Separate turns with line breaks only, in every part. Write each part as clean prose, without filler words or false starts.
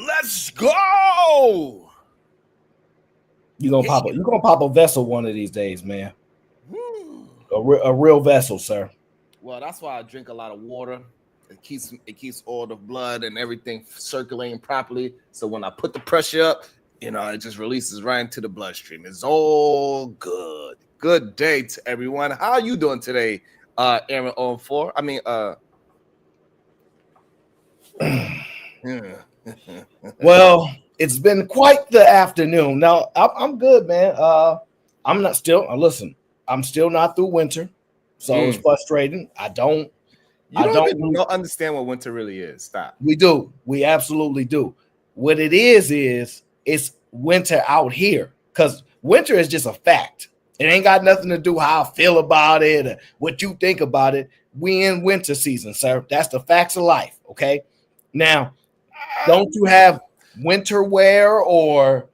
Let's go.
You gonna pop a vessel one of these days, man.
Woo.
A real vessel, sir.
Well, that's why I drink a lot of water. It keeps all the blood and everything circulating properly. So when I put the pressure up, it just releases right into the bloodstream. It's all good. Good day to everyone. How are you doing today, Aaron on 4? I mean,
Well, it's been quite the afternoon. Now I'm good, man. I'm not still. Listen, I'm still not through winter, so it's frustrating. I don't
even understand what winter really is. Stop.
We do. We absolutely do. What it is it's winter out here, because winter is just a fact. It ain't got nothing to do how I feel about it or what you think about it. We in winter season, sir. That's the facts of life. Okay. Now, don't you have winter wear or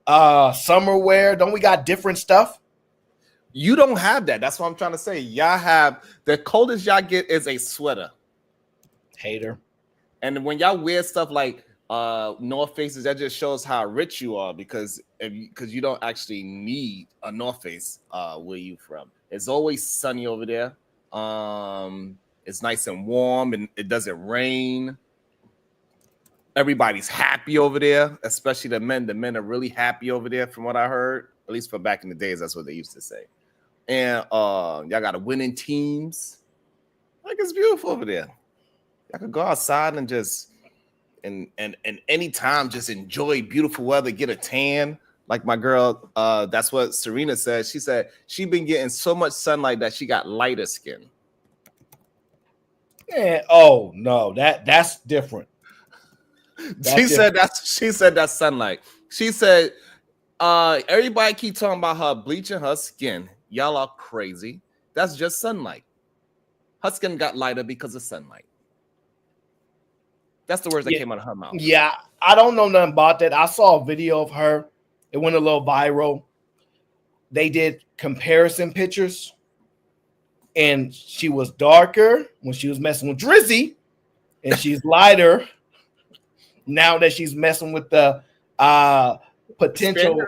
summer wear? Don't we got different stuff?
You don't have that. That's what I'm trying to say. Y'all have the coldest y'all get is a sweater.
Hater.
And when y'all wear stuff like North Faces, that just shows how rich you are, because you don't actually need a North Face where you from. It's always sunny over there. It's nice and warm and it doesn't rain. Everybody's happy over there, especially the men. The men are really happy over there, from what I heard. At least for back in the days, that's what they used to say. And y'all got winning teams. Like, it's beautiful over there. Y'all could go outside and just and anytime just enjoy beautiful weather, get a tan. Like my girl, that's what Serena said. She said she been getting so much sunlight that she got lighter skin.
Yeah. Oh no, that's different.
She said that's sunlight. She said everybody keep talking about her bleaching her skin. Y'all are crazy. That's just sunlight. Her skin got lighter because of sunlight. That's the words that came out of her mouth.
Yeah, I don't know nothing about that. I saw a video of her. It went a little viral. They did comparison pictures, and she was darker when she was messing with Drizzy, and she's lighter now that she's messing with the potential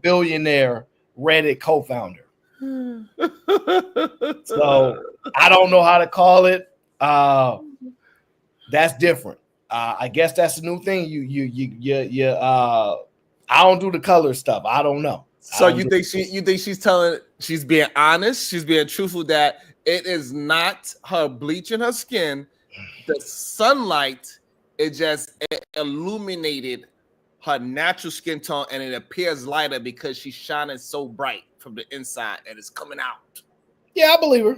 billionaire Reddit co-founder. So I don't know how to call it. That's different. I guess that's a new thing. I don't do the color stuff. I don't know.
So you think she's being honest? She's being truthful that it is not her bleaching her skin. The sunlight, it illuminated her natural skin tone, and it appears lighter because she's shining so bright from the inside and it's coming out.
Yeah, I believe her.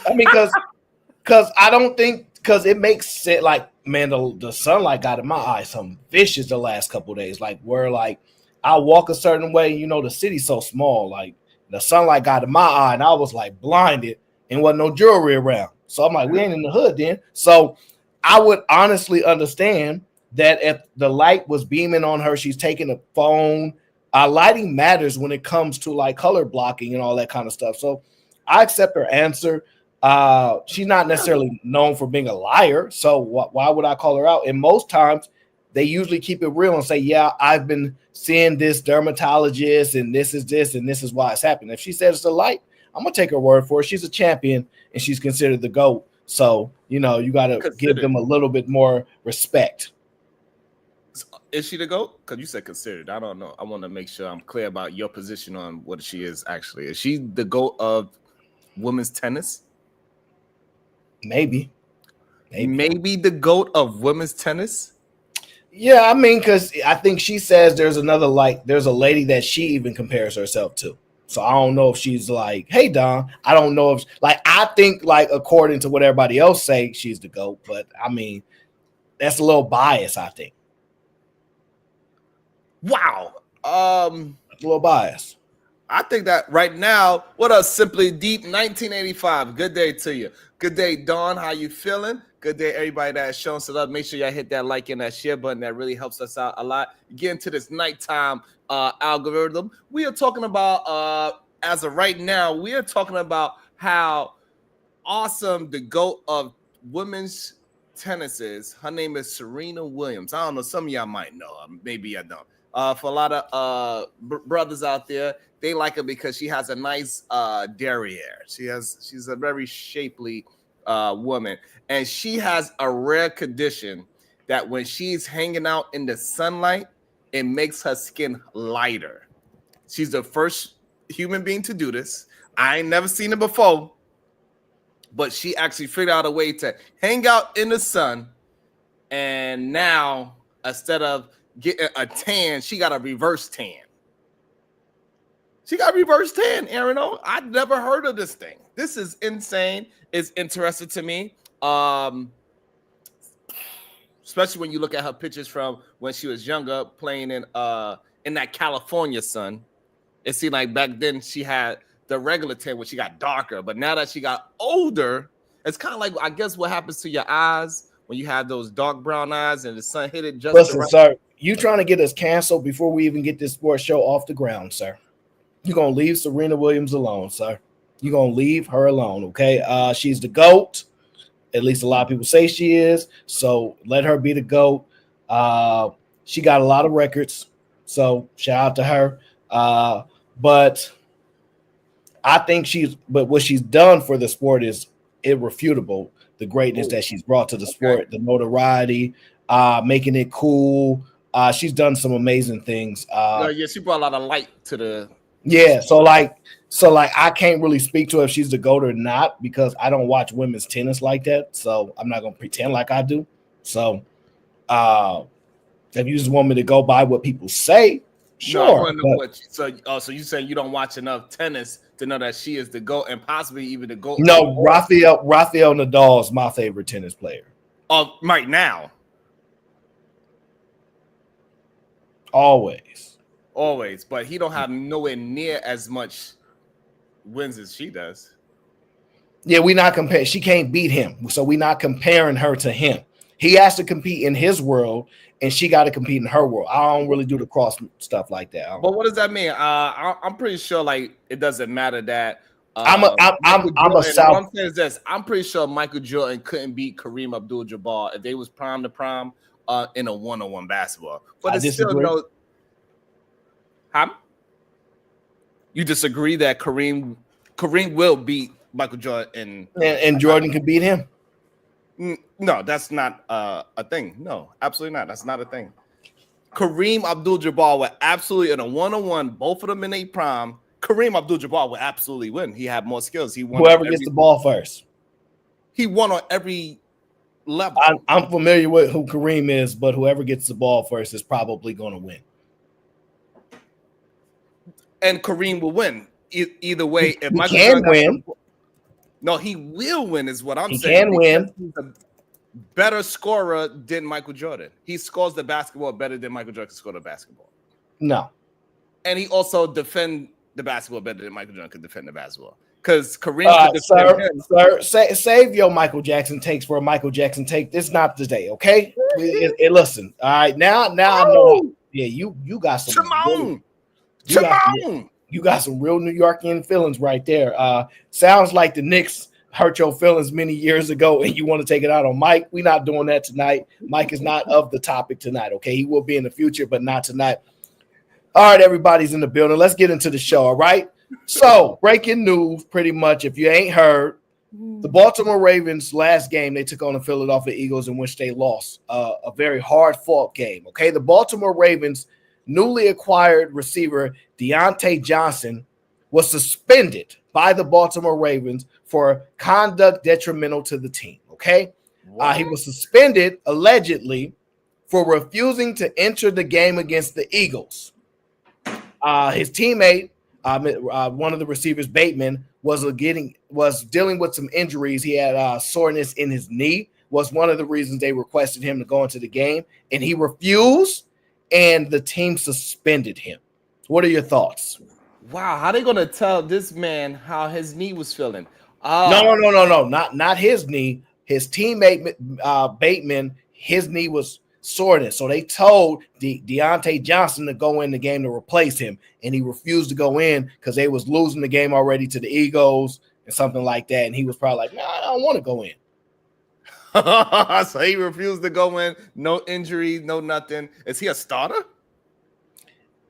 I mean, because I don't think, because it makes it like, man, the sunlight got in my eyes some vicious the last couple of days. Like, where like I walk a certain way, the city's so small. Like the sunlight got in my eye, and I was like blinded, and wasn't no jewelry around. So I'm like, we ain't in the hood then. So I would honestly understand that if the light was beaming on her, she's taking a phone. Lighting matters when it comes to like color blocking and all that kind of stuff. So I accept her answer. She's not necessarily known for being a liar, so why would I call her out? And most times they usually keep it real and say, yeah, I've been seeing this dermatologist and this is why it's happened. If she says it's a light, I'm gonna take her word for it. She's a champion and she's considered the GOAT. So you got to give them a little bit more respect.
Is she the GOAT? Because you said considered. I don't know. I want to make sure I'm clear about your position on what she is actually. Is she the GOAT of women's tennis?
Maybe
the GOAT of women's tennis.
Yeah, I mean, because I think she says there's a lady that she even compares herself to. So I don't know if she's like, hey, Don. I don't know if I think like according to what everybody else say, she's the GOAT. But I mean, that's a little bias, I think.
Wow.
A little bias.
I think that right now, what up, Simply Deep 1985. Good day to you. Good day, Dawn. How you feeling? Good day, everybody that has shown us love. Make sure y'all hit that like and that share button. That really helps us out a lot. Get into this nighttime algorithm. We are talking about, as of right now, we are talking about how awesome. The GOAT of women's tennis is. Her name is Serena Williams. I don't know. Some of y'all might know her. Maybe I don't. For a lot of brothers out there, they like her because she has a nice derriere. She's a very shapely woman, and she has a rare condition that when she's hanging out in the sunlight, it makes her skin lighter. She's the first human being to do this. I ain't never seen it before, but she actually figured out a way to hang out in the sun, and now instead of getting a tan, she got a reverse tan. She got reverse tan, Aaron. I've never heard of this thing. This is insane. It's interesting to me. Especially when you look at her pictures from when she was younger, playing in that California sun. It seemed like back then she had the regular tan when she got darker, but now that she got older, it's kind of like, I guess, what happens to your eyes when you have those dark brown eyes and the sun hit it just
Listen,
right.
sir, you trying to get us canceled before we even get this sports show off the ground, sir. You're going to leave Serena Williams alone, sir. You're going to leave her alone, okay? She's the GOAT. At least a lot of people say she is. So let her be the GOAT. She got a lot of records. So shout out to her. But I think what she's done for the sport is irrefutable. The greatness that she's brought to the sport, the notoriety, making it cool. She's done some amazing things.
She brought a lot of light to the.
Yeah, so I can't really speak to if she's the GOAT or not because I don't watch women's tennis like that. So I'm not gonna pretend like I do. So if you just want me to go by what people say, sure.
So you say you don't watch enough tennis to know that she is the GOAT and possibly even the GOAT?
No, Rafael Nadal is my favorite tennis player.
Right now. Always, but he don't have nowhere near as much wins as she does.
Yeah, we're not comparing. She can't beat him, so we're not comparing her to him. He has to compete in his world, and she got to compete in her world. I don't really do the cross stuff like that.
But what does that mean? I'm pretty sure like it doesn't matter that.
I'm a South.
What I'm saying is this: I'm pretty sure Michael Jordan couldn't beat Kareem Abdul-Jabbar if they was prime to prime in a one-on-one basketball. But
I
it's
disagree.
still no. You disagree that Kareem will beat Michael Jordan
and Jordan can beat him?
No, that's not a thing. No, absolutely not. That's not a thing. Kareem Abdul-Jabbar would absolutely, in a one-on-one, both of them in a prime, Kareem Abdul-Jabbar would absolutely win. He had more skills. He won.
Whoever gets the ball first.
He won on every level.
I'm familiar with who Kareem is, but whoever gets the ball first is probably going to win.
And Kareem will win either way. If
Michael can win.
No, he will win is what I'm saying.
He can win.
He's a better scorer than Michael Jordan. He scores the basketball better than Michael Jordan can score the basketball.
No.
And he also defend the basketball better than Michael Jordan could defend the basketball. Because Kareem could defend him.
Sir, save your Michael Jackson takes for a Michael Jackson take. This is not the day, okay? Listen, all right. Now I know. Yeah, you got some. You got some real New Yorkian feelings right there. Sounds like the Knicks hurt your feelings many years ago and you want to take it out on Mike. We're not doing that tonight. Mike is not of the topic tonight, okay? He will be in the future, but not tonight. All right, everybody's in the building. Let's get into the show, all right? So, breaking news, pretty much, if you ain't heard, the Baltimore Ravens last game, they took on the Philadelphia Eagles in which they lost a very hard-fought game, okay? The Baltimore Ravens newly acquired receiver Deontay Johnson was suspended by the Baltimore Ravens for conduct detrimental to the team, okay? He was suspended, allegedly, for refusing to enter the game against the Eagles. His teammate, one of the receivers, Bateman, was dealing with some injuries. He had soreness in his knee, was one of the reasons they requested him to go into the game, and he refused, and the team suspended him. What are your thoughts?
Wow, how are they going to tell this man how his knee was feeling?
No, not his knee. His teammate, Bateman, his knee was soreness. So they told Deontay Johnson to go in the game to replace him, and he refused to go in because they was losing the game already to the Eagles, and something like that. And he was probably like, "Man, I don't want to go in."
So he refused to go in. No injury, no nothing. Is he a starter?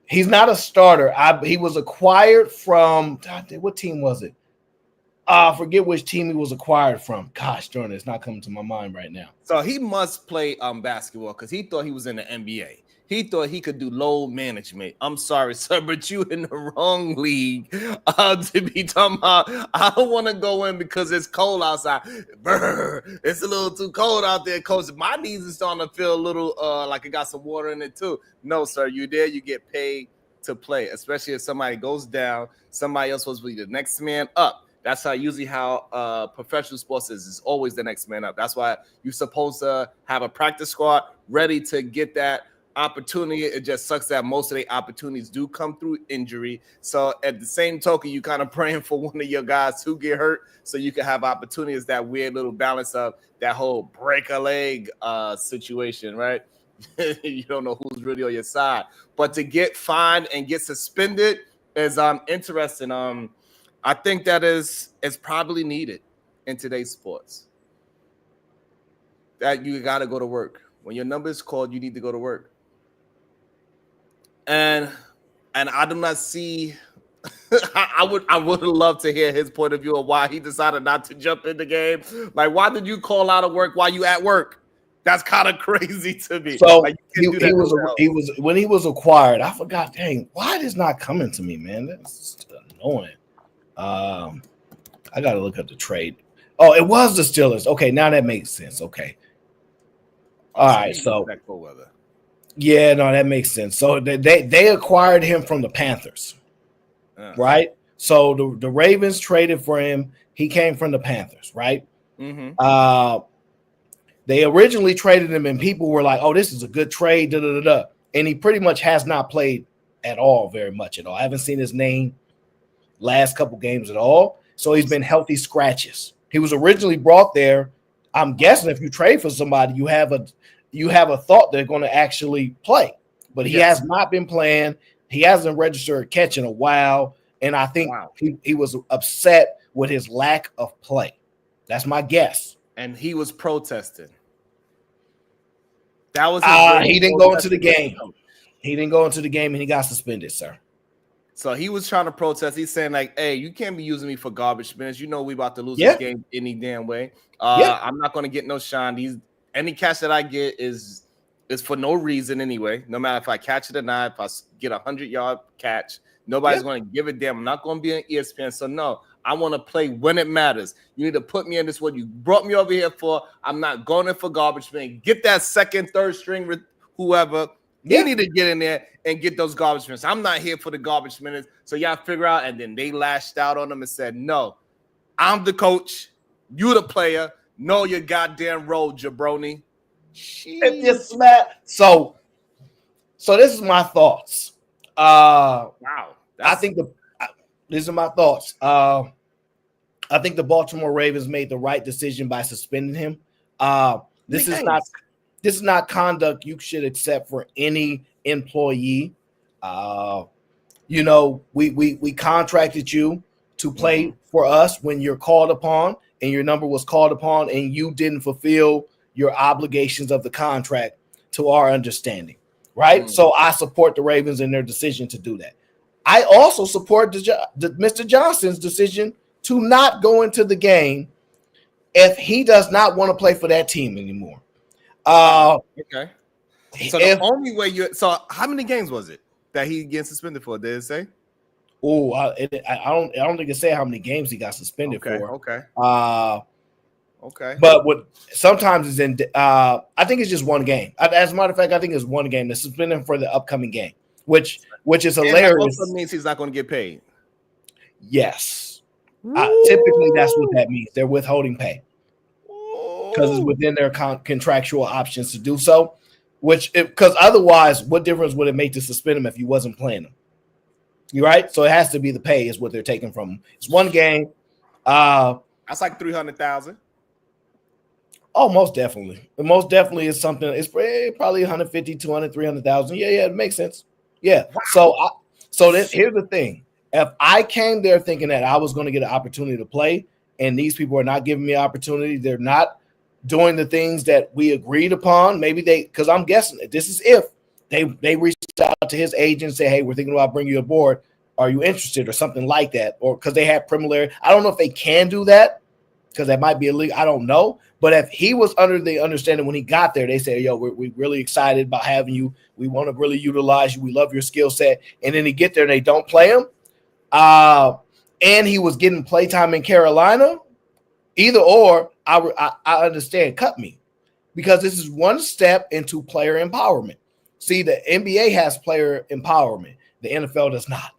He's not a starter. He was acquired from what team was it? I forget which team he was acquired from. Gosh darn it, it's not coming to my mind right now.
So he must play basketball because he thought he was in the NBA. He thought he could do load management. I'm sorry, sir, but you in the wrong league to be talking about. I don't want to go in because it's cold outside. Brr, it's a little too cold out there, coach. My knees are starting to feel a little like it got some water in it too. No, sir, you there. You get paid to play, especially if somebody goes down. Somebody else supposed to be the next man up. That's usually how professional sports is. It's always the next man up. That's why you're supposed to have a practice squad ready to get that opportunity. It just sucks that most of the opportunities do come through injury. So at the same token, you kind of praying for one of your guys to get hurt so you can have opportunities. That weird little balance of that whole break a leg situation, right? You don't know who's really on your side. But to get fined and get suspended is interesting. I think that is probably needed in today's sports. That you got to go to work. When your number is called, you need to go to work. And I do not see. I would love to hear his point of view of why he decided not to jump in the game. Like, why did you call out of work while you at work? That's kind of crazy to me.
So
like,
he was when he was acquired. I forgot. Dang, why is not coming to me, man? That's annoying. I gotta look up the trade. Oh, it was the Steelers. Okay, now that makes sense. Okay. All right, so yeah, no, that makes sense. So they acquired him from the Panthers, right? So the Ravens traded for him. He came from the Panthers, right?
Mm-hmm.
They originally traded him, and people were like, "Oh, this is a good trade." Da, da, da, da. And he pretty much has not played at all, very much at all. I haven't seen his name last couple games at all. So he's been healthy scratches. He was originally brought there. I'm guessing if you trade for somebody, you have a thought they're going to actually play. But he has not been playing. He hasn't registered a catch in a while. And I think he was upset with his lack of play. That's my guess.
And he was protesting. That was
he didn't go into the game. He didn't go into the game and he got suspended, sir.
So he was trying to protest. He's saying, like, hey, you can't be using me for garbage minutes. You know we about to lose this game any damn way. I'm not going to get no shine. Any catch that I get is for no reason anyway. No matter if I catch it or not, if I get a 100-yard catch, nobody's going to give a damn. I'm not going to be on ESPN. So, no, I want to play when it matters. You need to put me in this what you brought me over here for. I'm not going in for garbage minutes. Get that second, third string with whoever. You need to get in there and get those garbage minutes. I'm not here for the garbage minutes. So y'all figure out. And then they lashed out on him and said, no, I'm the coach. You the player. Know your goddamn role, jabroni.
So this is my thoughts.
Wow.
These are my thoughts. I think the Baltimore Ravens made the right decision by suspending him. This is not conduct you should accept for any employee. We contracted you to play for us when you're called upon and your number was called upon and you didn't fulfill your obligations of the contract to our understanding, right? So I support the Ravens in their decision to do that. I also support Mr. Johnson's decision to not go into the game if he does not want to play for that team anymore.
Okay. So the only way so how many games was it that he gets suspended for? Did it say?
Oh, I don't think it said how many games he got suspended for.
Okay. Okay.
But sometimes it's in. I think it's just one game. As a matter of fact, I think it's one game. They're suspending for the upcoming game, which is hilarious.
That also means he's not going to get paid.
Yes. Typically, that's what that means. They're withholding pay because it's within their contractual options to do so. Because otherwise, what difference would it make to suspend him if he wasn't playing them? You're right. So it has to be the pay is what they're taking from him. It's one game.
That's like $300,000.
Oh, most definitely. It most definitely is something. It's probably 150, 200, 300,000. Yeah, it makes sense. Yeah. Wow. So here's the thing. If I came there thinking that I was going to get an opportunity to play, and these people are not giving me an opportunity, they're not doing the things that we agreed upon. Maybe because I'm guessing this is if they reached out to his agent and say, hey, we're thinking about bringing you aboard. Are you interested or something like that? Or because they have preliminary. I don't know if they can do that because that might be illegal. I don't know. But if he was under the understanding when he got there, they say, yo, we're really excited about having you. We want to really utilize you. We love your skill set. And then he get there and they don't play him. And he was getting playtime in Carolina. Either or, I understand, cut me. Because this is one step into player empowerment. See, the NBA has player empowerment. The NFL does not.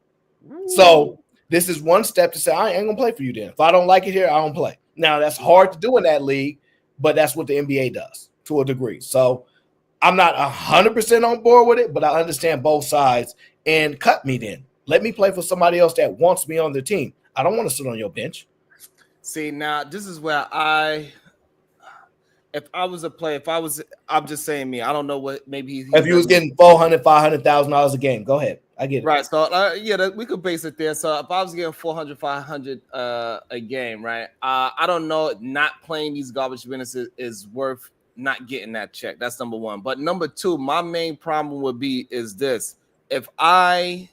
So this is one step to say, I ain't going to play for you then. If I don't like it here, I don't play. Now, that's hard to do in that league, but that's what the NBA does to a degree. So I'm not 100% on board with it, but I understand both sides. And cut me then. Let me play for somebody else that wants me on the team. I don't want to sit on your bench.
See, now this is where if I was a player, I'm just saying me. I don't know what maybe
if you was getting $400,000, $500,000 a game, go ahead. I get it.
Right. So we could base it there. So if I was getting 400, 500 a game, right? I don't know. Not playing these garbage minutes is worth not getting that check. That's number one. But number two, my main problem would be is this: if I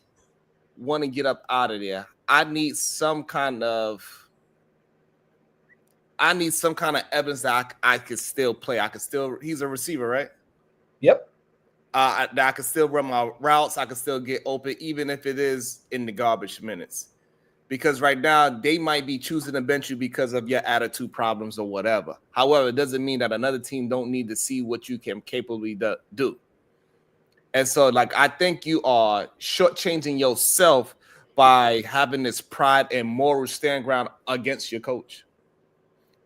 want to get up out of there, I need some kind of evidence that I could still play. He's a receiver, right?
Yep.
That I could still run my routes. I could still get open, even if it is in the garbage minutes. Because right now, they might be choosing to bench you because of your attitude problems or whatever. However, it doesn't mean that another team don't need to see what you can capably do. And so, I think you are shortchanging yourself by having this pride and moral stand ground against your coach.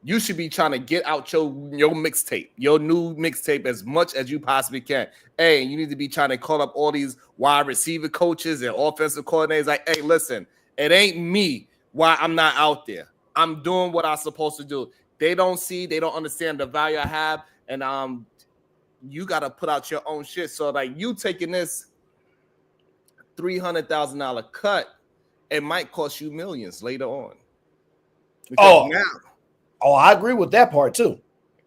You should be trying to get out your mixtape, your new mixtape, as much as you possibly can. Hey, you need to be trying to call up all these wide receiver coaches and offensive coordinators. Like, hey, listen, it ain't me why I'm not out there. I'm doing what I'm supposed to do. They don't understand the value I have, and you got to put out your own shit. So, you taking this $300,000 cut, it might cost you millions later on. Because
I agree with that part too.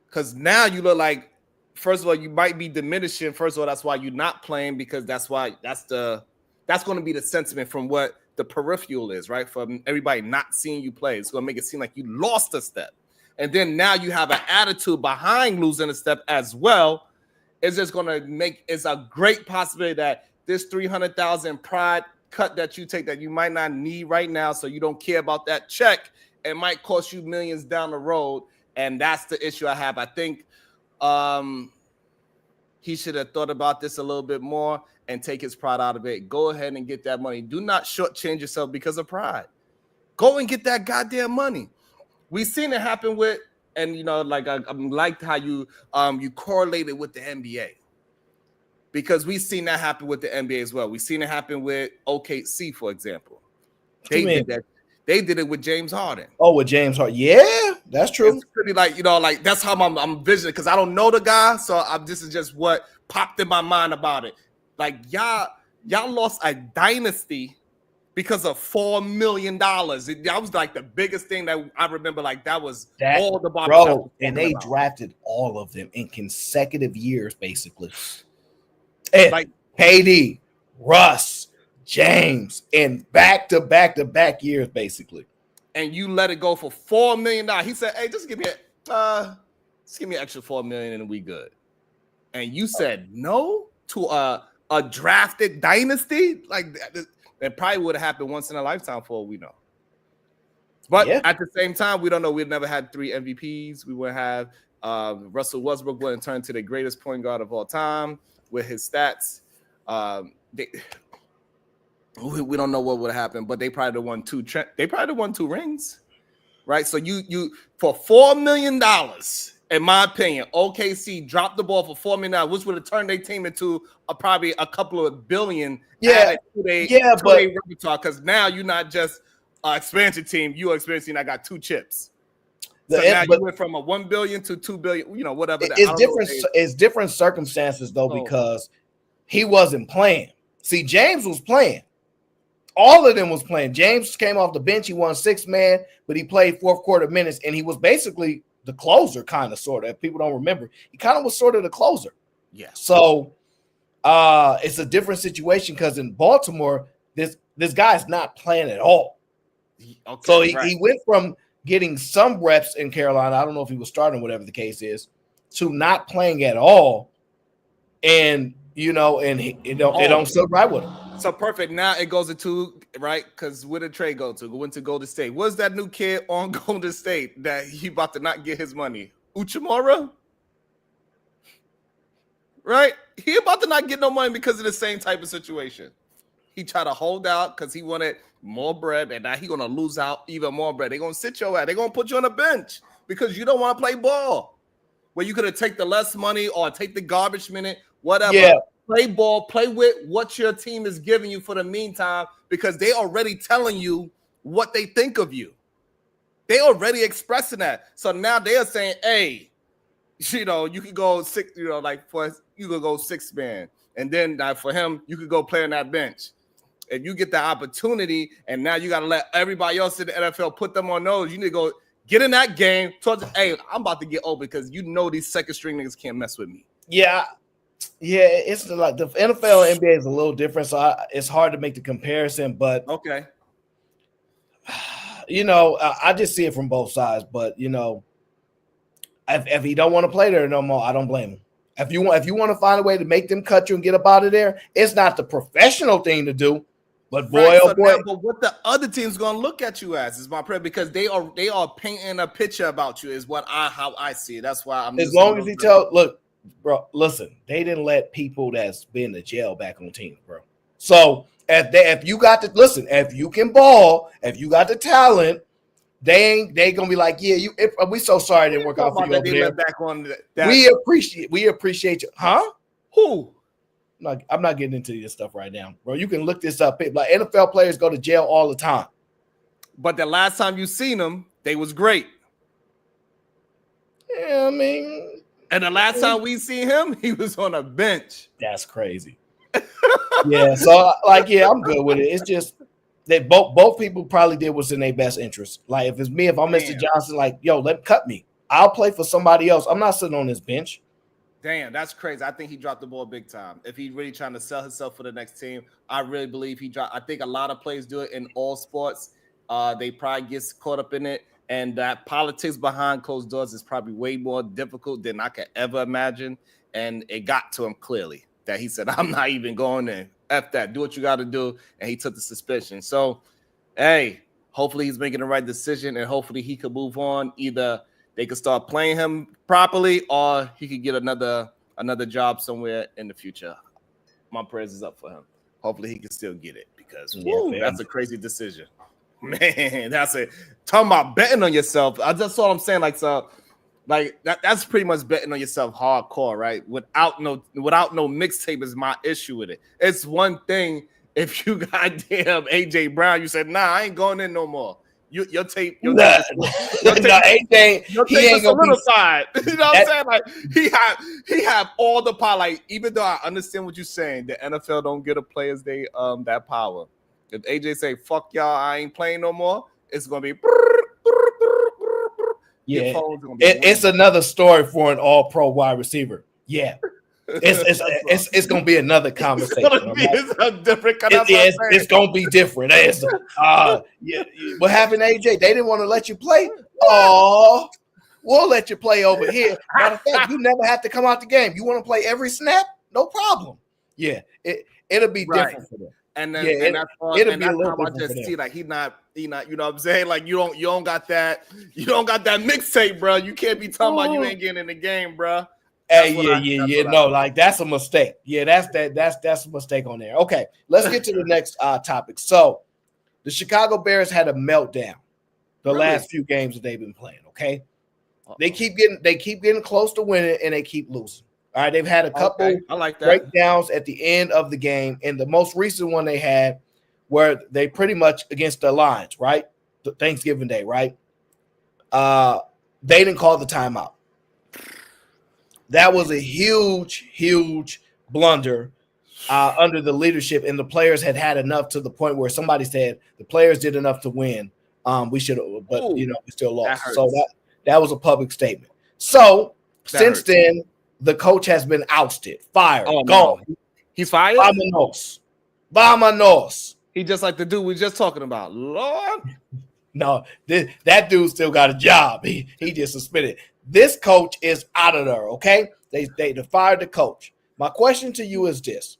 Because now you look like, first of all, you might be diminishing. First of all, that's why you're not playing, because that's going to be the sentiment from what the peripheral is, right? From everybody not seeing you play. It's going to make it seem like you lost a step. And then now you have an attitude behind losing a step as well. It's just going to it's a great possibility that this $300,000 pride cut that you take that you might not need right now, so you don't care about that check, it might cost you millions down the road. And that's the issue I have. I think he should have thought about this a little bit more and take his pride out of it. Go ahead and get that money. Do not shortchange yourself because of pride. Go and get that goddamn money. We've seen it happen with, and I liked how you correlated with the NBA, because we've seen that happen with the NBA as well. We've seen it happen with OKC, for example. They did that. They did it with James Harden.
Oh, with James Harden. Yeah, that's true.
It's pretty that's how I'm visioning, because I don't know the guy. So this is just what popped in my mind about it. Y'all lost a dynasty because of $4 million. That was the biggest thing that I remember. That was all the
bro. And they drafted all of them in consecutive years, basically. And KD, Russ, James, in back-to-back years, basically.
And you let it go for $4 million. He said, hey, just give me an extra $4 million and we good. And you said no to a drafted dynasty? That probably would have happened once in a lifetime for all we know. But at the same time, we don't know. We'd never had 3 MVPs. We would have Russell Westbrook wouldn't turn to the greatest point guard of all time with his stats. We don't know what would happen, but they probably won 2. They probably won 2 rings, right? So you for $4 million, in my opinion, OKC dropped the ball for $4 million, which would have turned their team into probably a couple of billion.
But
because now you're not just an expansion team, you're experiencing. I got 2 chips. So now you went from a $1 billion to $2 billion. Whatever.
It's different. It's different circumstances though, because he wasn't playing. See, James was playing. All of them was playing. James came off the bench. He won 6-man, but he played fourth quarter minutes, and he was basically the closer, kind of, sort of. If people don't remember, he kind of was sort of the closer.
Yeah.
So it's a different situation because in Baltimore, this guy's not playing at all. Okay, so he went from getting some reps in Carolina, I don't know if he was starting, whatever the case is, to not playing at all. And, you know, and it don't sit right with him.
So perfect. Now it goes into, right, because where did Trey go to? Went to Golden State. What's that new kid on Golden State that he about to not get his money? Uchimura? Right? He about to not get no money because of the same type of situation. He tried to hold out because he wanted more bread, and now he's going to lose out even more bread. They're going to sit your ass. They're going to put you on a bench because you don't want to play ball. Where you could have take the less money or take the garbage minute, whatever. Yeah. Play ball, play with what your team is giving you for the meantime, because they already telling you what they think of you. They already expressing that. So now they are saying, hey, you know, you could go six, you know, like you could go 6-man. And then for him, you could go play on that bench. If you get the opportunity, and now you got to let everybody else in the NFL put them on those, you need to go get in that game. Hey, I'm about to get old because you know these second string niggas can't mess with me.
Yeah. Yeah, it's like the NFL and NBA is a little different, so it's hard to make the comparison. But
okay,
you know, I just see it from both sides. But you know, if he don't want to play there no more, I don't blame him. If you want to find a way to make them cut you and get up out of there, it's not the professional thing to do. But boy, oh boy!
Now, but what the other team's gonna look at you as is my prayer, because they are painting a picture about you. Is how I see it. That's why I'm.
As long as he look. Bro, listen, they didn't let people that's been to jail back on teams, bro. So if you got to listen, if you can ball, if you got the talent, they gonna be like, yeah, we so sorry it didn't work out for you over there.
Back on that.
We appreciate you, huh?
Who?
I'm not getting into this stuff right now, bro. You can look this up. Like NFL players go to jail all the time.
But the last time you seen them, they was great.
Yeah, I mean.
And the last time we see him, he was on a bench.
That's crazy. Yeah, so I'm good with it. It's just they both people probably did what's in their best interest. Like if it's me, if I'm Mr. Johnson, like, yo, cut me. I'll play for somebody else. I'm not sitting on this bench.
Damn, that's crazy. I think he dropped the ball big time. If he's really trying to sell himself for the next team, I really believe he dropped. I think a lot of players do it in all sports. They probably get caught up in it. And that politics behind closed doors is probably way more difficult than I could ever imagine. And it got to him clearly that he said, I'm not even going there. F that. Do what you got to do. And he took the suspension. So, hey, hopefully he's making the right decision, and hopefully he could move on. Either they could start playing him properly, or he could get another job somewhere in the future. My prayers is up for him. Hopefully he can still get it, because that's a crazy decision. Man, that's it. Talking about betting on yourself. That's all I'm saying. That's pretty much betting on yourself hardcore, right? Without no mixtape is my issue with it. It's one thing if you goddamn AJ Brown, you said, nah, I ain't going in no more. Your tape, AJ, he ain't solidified. You know what I'm saying? Like he have all the power. Like, even though I understand what you're saying, the NFL don't get a players that power. If AJ say, fuck y'all, I ain't playing no more, it's going to be.
Yeah, it's another story for an all-pro wide receiver. Yeah. It's going to be another conversation.
It's a different kind of
it's going to be different. What happened, AJ? They didn't want to let you play? Oh, we'll let you play over here. Matter of fact, you never have to come out the game. You want to play every snap? No problem. Yeah, it'll be different for them.
And then that's how I just see, like, he not, you know what I'm saying? Like, you don't got that mixtape, bro. You can't be talking about you ain't getting in the game, bro.
Hey, no, like, that's a mistake. Yeah, that's a mistake on there. Okay, let's get to the next topic. So, the Chicago Bears had a meltdown the last few games that they've been playing. Okay, they keep getting close to winning, and they keep losing. All right, they've had a couple breakdowns at the end of the game, and the most recent one they had where they pretty much against the Lions, right? Thanksgiving Day, right? They didn't call the timeout. That was a huge, huge blunder under the leadership, and the players had enough to the point where somebody said the players did enough to win. We should, but
Ooh,
we still
that
lost.
hurts.
So that was a public statement. So
That
since
hurts.
then, the coach has been ousted, fired,
Oh
gone.
no, he's fired.
Vámonos.
He just like the dude we just talking about. Lord,
No, that dude still got a job. He just suspended. This coach is out of there. Okay, they fired the coach. My question to you is this: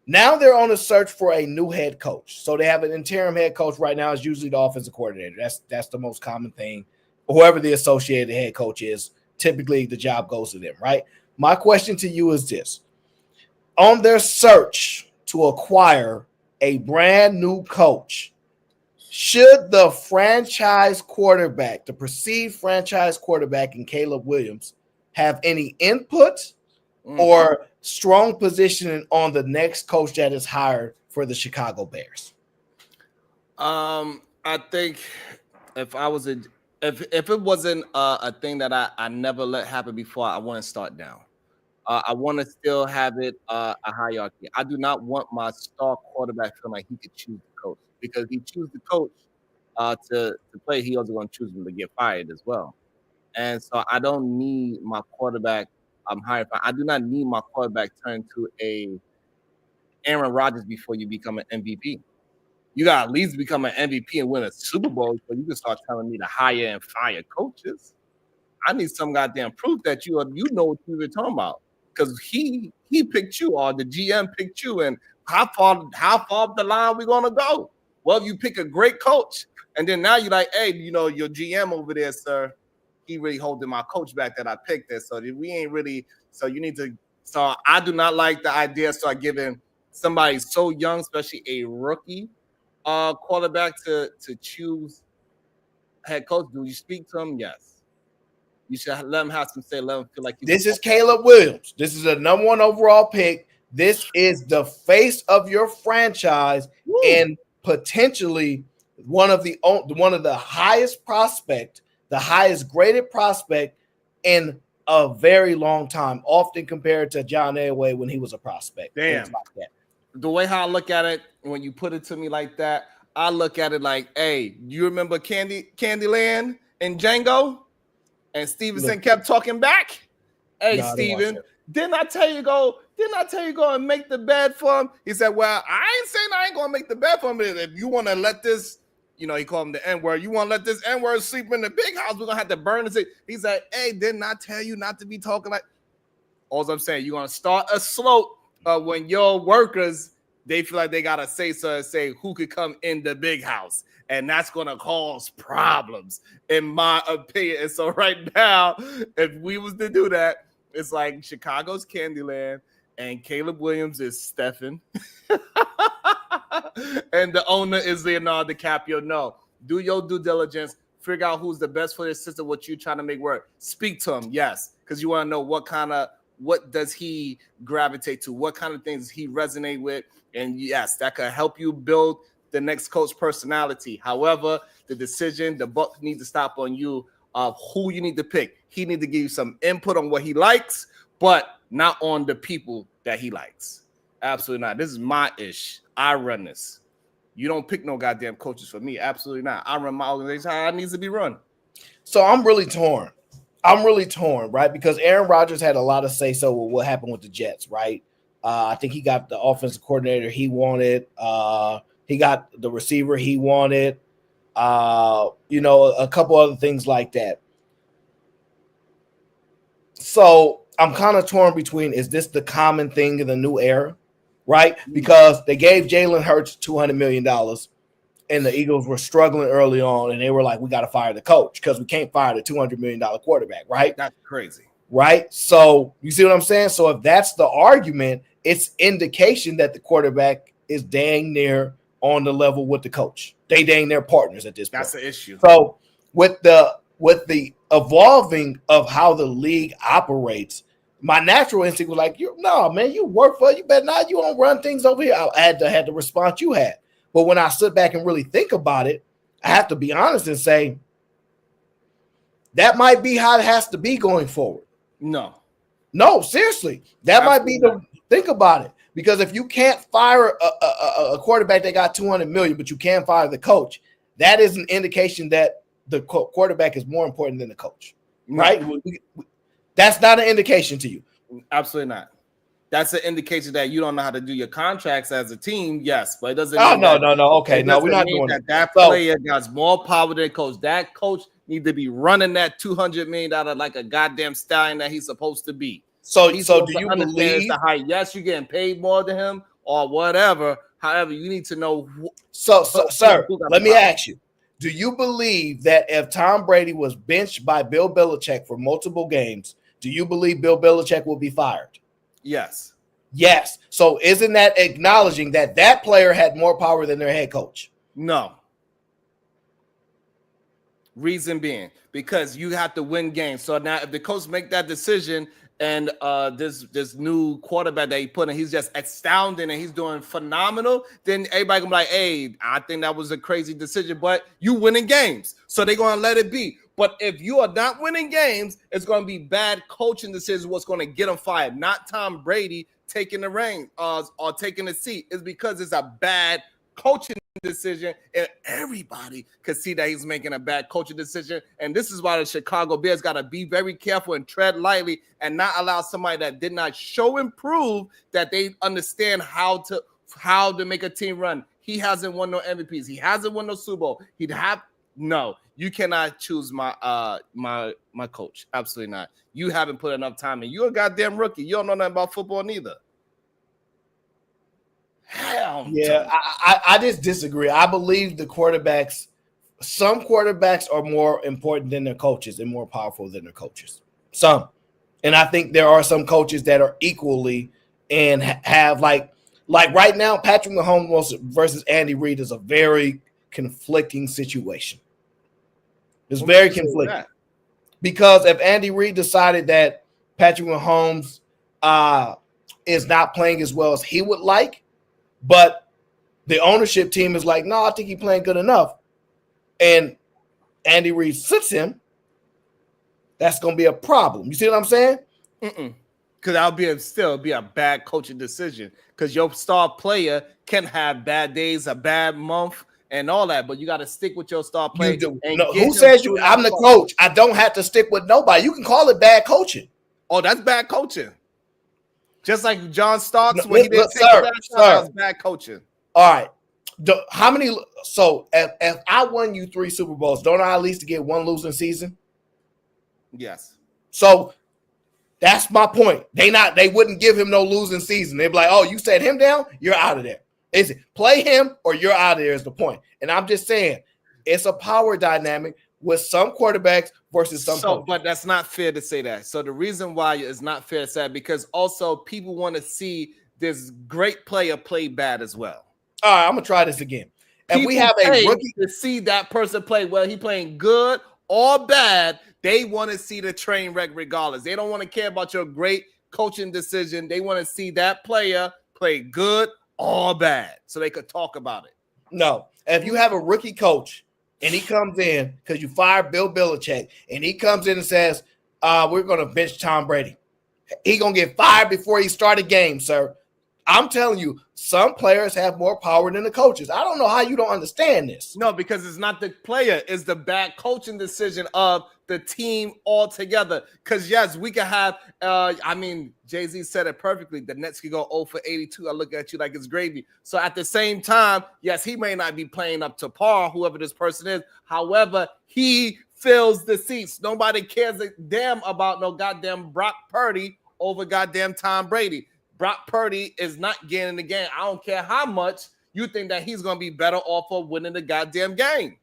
now they're on a search for a new head coach. So they have an interim head coach right now. Is usually the offensive coordinator. That's the most common thing. Whoever the associated head coach is, typically the job goes to them, right? My question to you is this: on their search to acquire a brand new coach, should the franchise quarterback, the perceived franchise quarterback in Caleb Williams, have any input or strong positioning on the next coach that is hired for the Chicago Bears?
I think if I was if it wasn't a thing that I never let happen before, I wouldn't start down. I want to still have it a hierarchy. I do not want my star quarterback feeling like he could choose the coach, because he choose the coach to play. He also going to choose him to get fired as well. And so I don't need my quarterback. I do not need my quarterback turned to a Aaron Rodgers before you become an MVP. You got to at least become an MVP and win a Super Bowl before you can start telling me to hire and fire coaches. I need some goddamn proof that you know what you were talking about, because he picked you, or the GM picked you, and how far up the line we gonna go? Well, you pick a great coach, and then now you're like, hey, your GM over there, sir, he really holding my coach back that I picked it. So we ain't really. So you need to. So I do not like the idea of start giving somebody so young, especially a rookie quarterback, to choose head coach. Do you speak to him? Yes. You should let him have some say. Let him feel like
this is Caleb Williams. This is a number 1 overall pick. This is the face of your franchise. Woo. And potentially one of the highest prospect, the highest graded prospect in a very long time, often compared to John Elway when he was a prospect.
Damn.
Like that.
The way how I look at it, when you put it to me like that, I look at it like, hey, you remember Candyland and Django? And Stevenson kept talking back. Hey, no, Steven, didn't I tell you go and make the bed for him? He said, well, I ain't saying I ain't gonna make the bed for him. If you want to let this, he called him the N-word. You want to let this N-word sleep in the big house? We're gonna have to burn this. He's like, hey, didn't I tell you not to be talking like? All I'm saying, you're gonna start a slope when your workers, they feel like they gotta say so and say who could come in the big house, and that's gonna cause problems, in my opinion. And so right now, if we was to do that, it's like Chicago's Candyland, and Caleb Williams is Stephen, and the owner is Leonardo DiCaprio. No, do your due diligence. Figure out who's the best for this system, what you're trying to make work. Speak to him, yes, because you want to know what does he gravitate to, what kind of things he resonate with. And yes, that could help you build the next coach personality. However, the buck needs to stop on you of who you need to pick. He need to give you some input on what he likes, but not on the people that he likes. Absolutely not. This is my ish. I run this. You don't pick no goddamn coaches for me. Absolutely not. I run my organization how it needs to be run.
So I'm really torn, right? Because Aaron Rodgers had a lot of say-so with what happened with the Jets, right? I think he got the offensive coordinator he wanted. He got the receiver he wanted. A couple other things like that. So I'm kind of torn between, is this the common thing in the new era, right? Because they gave Jalen Hurts $200 million, and the Eagles were struggling early on, and they were like, we got to fire the coach because we can't fire the $200 million quarterback, right?
That's crazy.
Right? So you see what I'm saying? So if that's the argument, it's indication that the quarterback is dang near on the level with the coach. They dang near partners at this point.
That's the issue.
So with the evolving of how the league operates, my natural instinct was like, you work for it. You better not. You don't run things over here. I had the response you had. But when I sit back and really think about it, I have to be honest and say that might be how it has to be going forward.
No,
seriously. That might be think about it. Because if you can't fire a quarterback that got $200 million, but you can fire the coach, that is an indication that the quarterback is more important than the coach, right? That's not an indication to you.
Absolutely not. That's an indication that you don't know how to do your contracts as a team. Yes, but it doesn't.
Oh, no. Okay, no, we're not doing
that. That player has more power than coach. That coach needs to be running that $200 million like a goddamn stallion that he's supposed to be.
So do you believe?
Yes, you're getting paid more than him or whatever. However, you need to know.
Sir, let me ask you: do you believe that if Tom Brady was benched by Bill Belichick for multiple games, do you believe Bill Belichick will be fired?
Yes.
Yes. So isn't that acknowledging that that player had more power than their head coach?
No. Reason being, because you have to win games. So now if the coach make that decision and this new quarterback that he put in, he's just astounding and he's doing phenomenal, then everybody gonna be like, hey, I think that was a crazy decision, but you winning games. So they're gonna let it be. But if you are not winning games, it's going to be bad coaching decisions. What's going to get him fired? Not Tom Brady taking the reign or taking the seat. It's because it's a bad coaching decision, and everybody could see that he's making a bad coaching decision. And this is why the Chicago Bears got to be very careful and tread lightly and not allow somebody that did not show and prove that they understand how to make a team run. He hasn't won no MVPs. He hasn't won no Super Bowl. No, you cannot choose my coach. Absolutely not. You haven't put enough time in. You're a goddamn rookie. You don't know nothing about football neither. Hell
yeah, I just disagree. I believe some quarterbacks are more important than their coaches and more powerful than their coaches. Some. And I think there are some coaches that are equally and have like right now, Patrick Mahomes versus Andy Reid is a very conflicting situation. It's very conflicting because if Andy Reid decided that Patrick Mahomes is not playing as well as he would like, but the ownership team is like, no, I think he's playing good enough, and Andy Reid sits him, that's going to be a problem. You see what I'm saying?
Because that'll still be a bad coaching decision because your star player can have bad days, a bad month, and all that, but you got to stick with your star player.
Who says you? I'm the coach. I don't have to stick with nobody. You can call it bad coaching.
Oh, that's bad coaching. Just like John Starks when he didn't take that was bad coaching.
All right. How many? So if I won you 3 Super Bowls, don't I at least get 1 losing season?
Yes.
So that's my point. They wouldn't give him no losing season. They'd be like, oh, you set him down, you're out of there. Is it play him or you're out of there is the point. And I'm just saying it's a power dynamic with some quarterbacks versus some coaches.
But that's not fair to say that. So the reason why it's not fair to say because also people want to see this great player play bad as well.
All right, I'm gonna try this again. And we have a rookie
to see that person play well, he playing good or bad. They want to see the train wreck regardless. They don't want to care about your great coaching decision. They want to see that player play good or bad so they could talk about it.
No, if you have a rookie coach and he comes in because you fired Bill Belichick and he comes in and says, we're going to bench Tom Brady. He's going to get fired before he start a game, sir. I'm telling you, some players have more power than the coaches. I don't know how you don't understand this.
No, because it's not the player. It's the bad coaching decision of the team altogether. Because, yes, we can have Jay-Z said it perfectly. The Nets can go 0 for 82. I look at you like it's gravy. So at the same time, yes, he may not be playing up to par, whoever this person is. However, he fills the seats. Nobody cares a damn about no goddamn Brock Purdy over goddamn Tom Brady. Brock Purdy is not getting the game. I don't care how much you think that he's going to be better off of winning the goddamn game.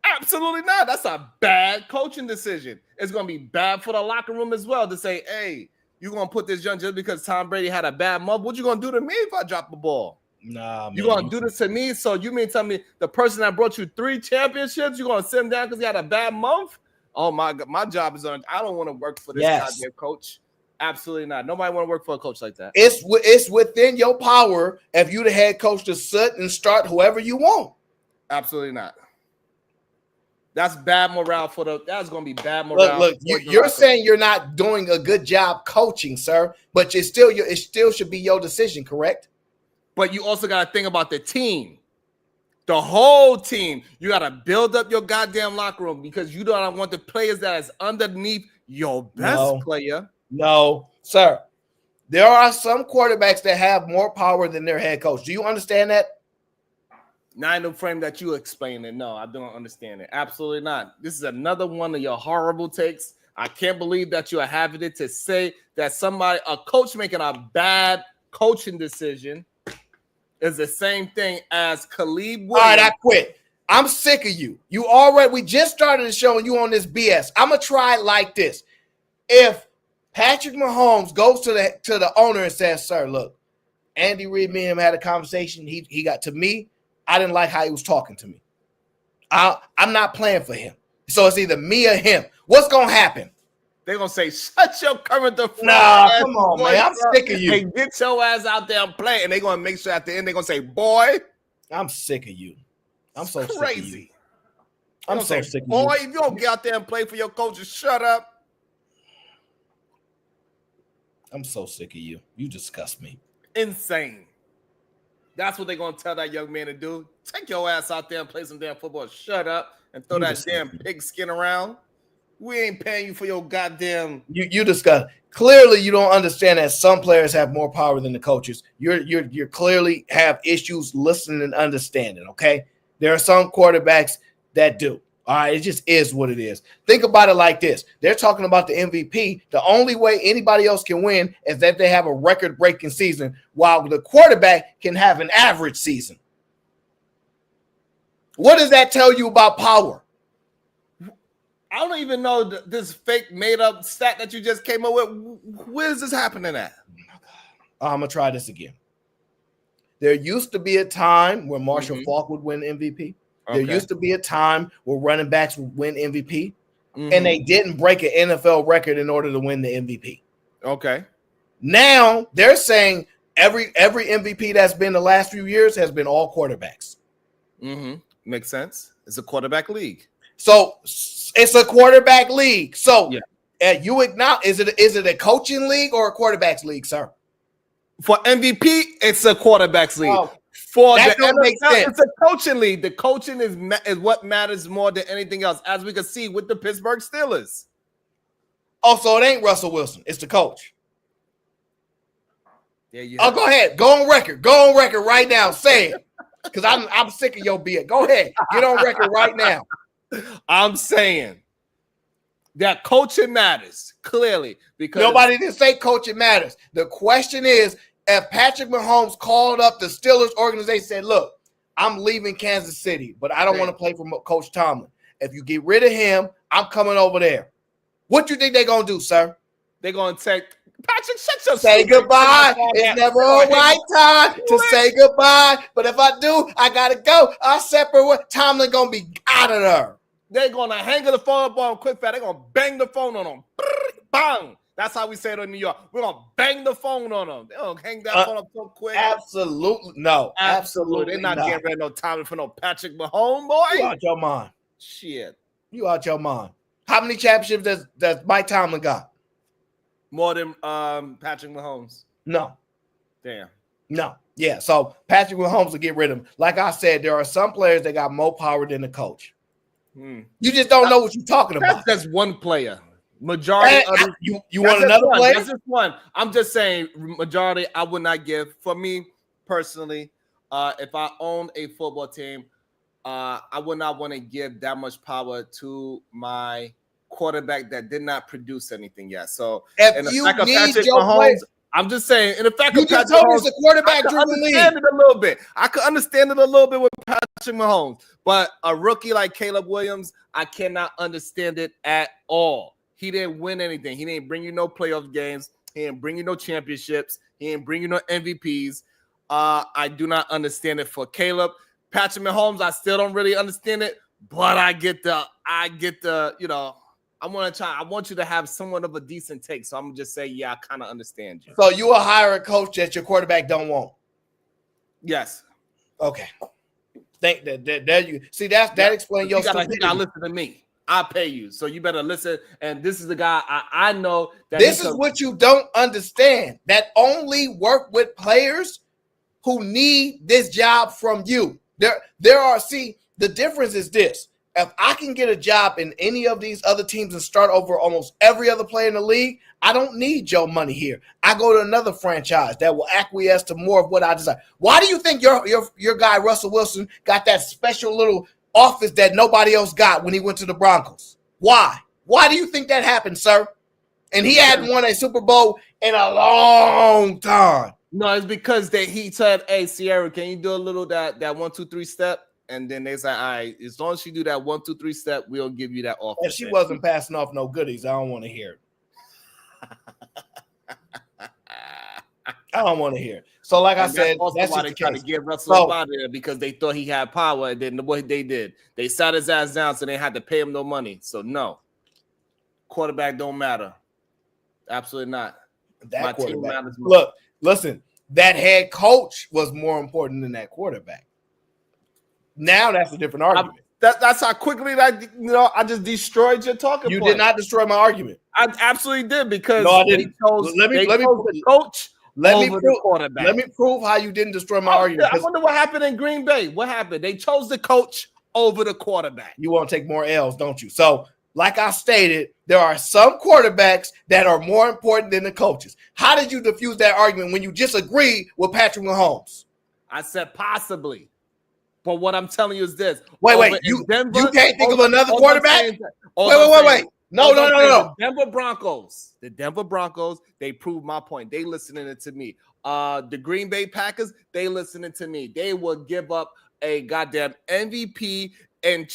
Absolutely not. That's a bad coaching decision. It's going to be bad for the locker room as well to say, hey, you're going to put this young just because Tom Brady had a bad month. What you going to do to me if I drop the ball?
Nah, man.
You're going to do this to me? So you mean tell me the person that brought you 3 championships, you're going to sit him down because he had a bad month? Oh, my God. My job is on. I don't want to work for this goddamn coach. Absolutely not. Nobody want to work for a coach like that.
It's within your power if you the head coach to sit and start whoever you want.
Absolutely not. That's bad morale for the. That's going to be bad morale.
Look, you're saying you're not doing a good job coaching, sir, but it still should be your decision, correct?
But you also got to think about the team, the whole team. You got to build up your goddamn locker room because you don't want the players that is underneath your best player.
No, sir. There are some quarterbacks that have more power than their head coach. Do you understand that?
Not in the frame that you explained it. No, I don't understand it. Absolutely not. This is another one of your horrible takes. I can't believe that you are having it to say that a coach making a bad coaching decision is the same thing as Caleb Williams.
All right, I quit. I'm sick of you. We just started showing you on this BS. I'm going to try it like this. If Patrick Mahomes goes to the owner and says, sir, look, Andy Reid and him had a conversation. He got to me. I didn't like how he was talking to me. I'm not playing for him. So it's either me or him. What's going to happen?
They're going to say, shut your current defense.
Nah, come on, man. I'm sick of you.
Hey, get your ass out there and play. And they're going to make sure at the end they're going to say, boy.
I'm sick of you. I'm so sick of you.
I'm so sick of you. Boy, if you don't get out there and play for your coaches, shut up.
I'm so sick of you. You disgust me.
Insane. That's what they're going to tell that young man to do. Take your ass out there and play some damn football. Shut up and throw that damn pigskin around. We ain't paying you for your goddamn.
You discuss. Clearly, you don't understand that some players have more power than the coaches. You're clearly have issues listening and understanding. Okay, there are some quarterbacks that do. All right, it just is what it is. Think about it like this. They're talking about the MVP. The only way anybody else can win is that they have a record-breaking season, while the quarterback can have an average season. What does that tell you about power?
I don't even know this fake made-up stat that you just came up with. Where is this happening at?
I'm going to try this again. There used to be a time where Marshall Faulk would win MVP. There used to be a time where running backs would win MVP, and they didn't break an NFL record in order to win the MVP.
Okay.
Now they're saying every MVP that's been the last few years has been all quarterbacks.
Makes sense. It's a quarterback league.
So it's a quarterback league. So you acknowledge, is it a coaching league or a quarterbacks league, sir?
For MVP, it's a quarterbacks league.
Oh.
For that the NFL, it's a coaching league. The coaching is what matters more than anything else, as we can see with the Pittsburgh Steelers.
Oh, so it ain't Russell Wilson. It's the coach.
Yeah,
go ahead. Go on record. Go on record right now. Say it. Because I'm sick of your beard. Go ahead. Get on record right now.
I'm saying that coaching matters, clearly. Because
nobody didn't say coaching matters. The question is, if Patrick Mahomes called up the Steelers organization and said, look, I'm leaving Kansas City, but I don't want to play for Coach Tomlin. If you get rid of him, I'm coming over there. What you think they're going to do, sir?
They're going to take Patrick, shut your
say goodbye. It's never a right time to say goodbye. But if I do, I got to go. I'll separate. Tomlin going to be out of there.
They're going to hang the phone up on quick fast. They're going to bang the phone on them. Bang. That's how we say it in New York. We're going to bang the phone on them. They don't hang that phone up so quick.
Absolutely. No. Absolutely.
They're not getting rid of no time for no Patrick Mahomes, boy.
You out your mind.
Shit.
You out your mind. How many championships does Mike Tomlin got?
More than Patrick Mahomes.
No.
Damn.
No. Yeah. So Patrick Mahomes will get rid of him. Like I said, there are some players that got more power than the coach. You just don't know what you're talking about.
That's one player. Majority of
you want another player?
That's just one. I'm just saying majority I would not give. For me personally, if I owned a football team, I would not want to give that much power to my quarterback that did not produce anything yet. So
if you need your Mahomes,
I'm just saying, in the fact
you just told me it's a quarterback-driven league.
I could understand it a little bit with Patrick Mahomes, but a rookie like Caleb Williams, I cannot understand it at all. He didn't win anything. He didn't bring you no playoff games. He didn't bring you no championships. He didn't bring you no MVPs. I do not understand it for Caleb. Patrick Mahomes, I still don't really understand it, but I get the, you know, I want you to have somewhat of a decent take. So I'm gonna just say, yeah, I kind of understand you.
So you will hire a coach that your quarterback don't want?
Yes.
Okay. think that there you see that explains your stupidity.
You gotta listen to me. I pay you, so you better listen. And this is the guy I know that
this is what you don't understand. That only work with players who need this job from you. There are, see, the difference is this. If I can get a job in any of these other teams and start over almost every other player in the league, I don't need your money here. I go to another franchise that will acquiesce to more of what I desire. Why do you think your guy Russell Wilson got that special little office that nobody else got when he went to the Broncos? Why? Why do you think that happened, sir? And he hadn't won a Super Bowl in a long time.
No, it's because he said, "Hey, Sierra, can you do a little that 1, 2, 3 step?" And then they said, "All right, as long as you do that 1, 2, 3 step, we'll give you that offer."
If she wasn't passing off no goodies, I don't want to hear it. I don't want to hear it. So, like I said,
that's why they tried to get Russell out of there, because they thought he had power. And then what they did, they sat his ass down, so they had to pay him no money. So no, quarterback don't matter. Absolutely not.
That quarterback. Look, listen, that head coach was more important than that quarterback. Now that's a different argument.
That's how quickly I just destroyed your talking point.
You did not destroy my argument.
I absolutely did, because
no, I didn't.
Let me the coach. Let
me prove how you didn't destroy my argument.
I wonder what happened in Green Bay. What happened? They chose the coach over the quarterback.
You want to take more L's, don't you? So, like I stated, there are some quarterbacks that are more important than the coaches. How did you diffuse that argument when you just agreed with Patrick Mahomes?
I said possibly. But what I'm telling you is this.
Wait. You can't think of another quarterback? Wait. No.
The Denver Broncos, they proved my point. They listening to me. The Green Bay Packers, they listening to me. They will give up a goddamn MVP and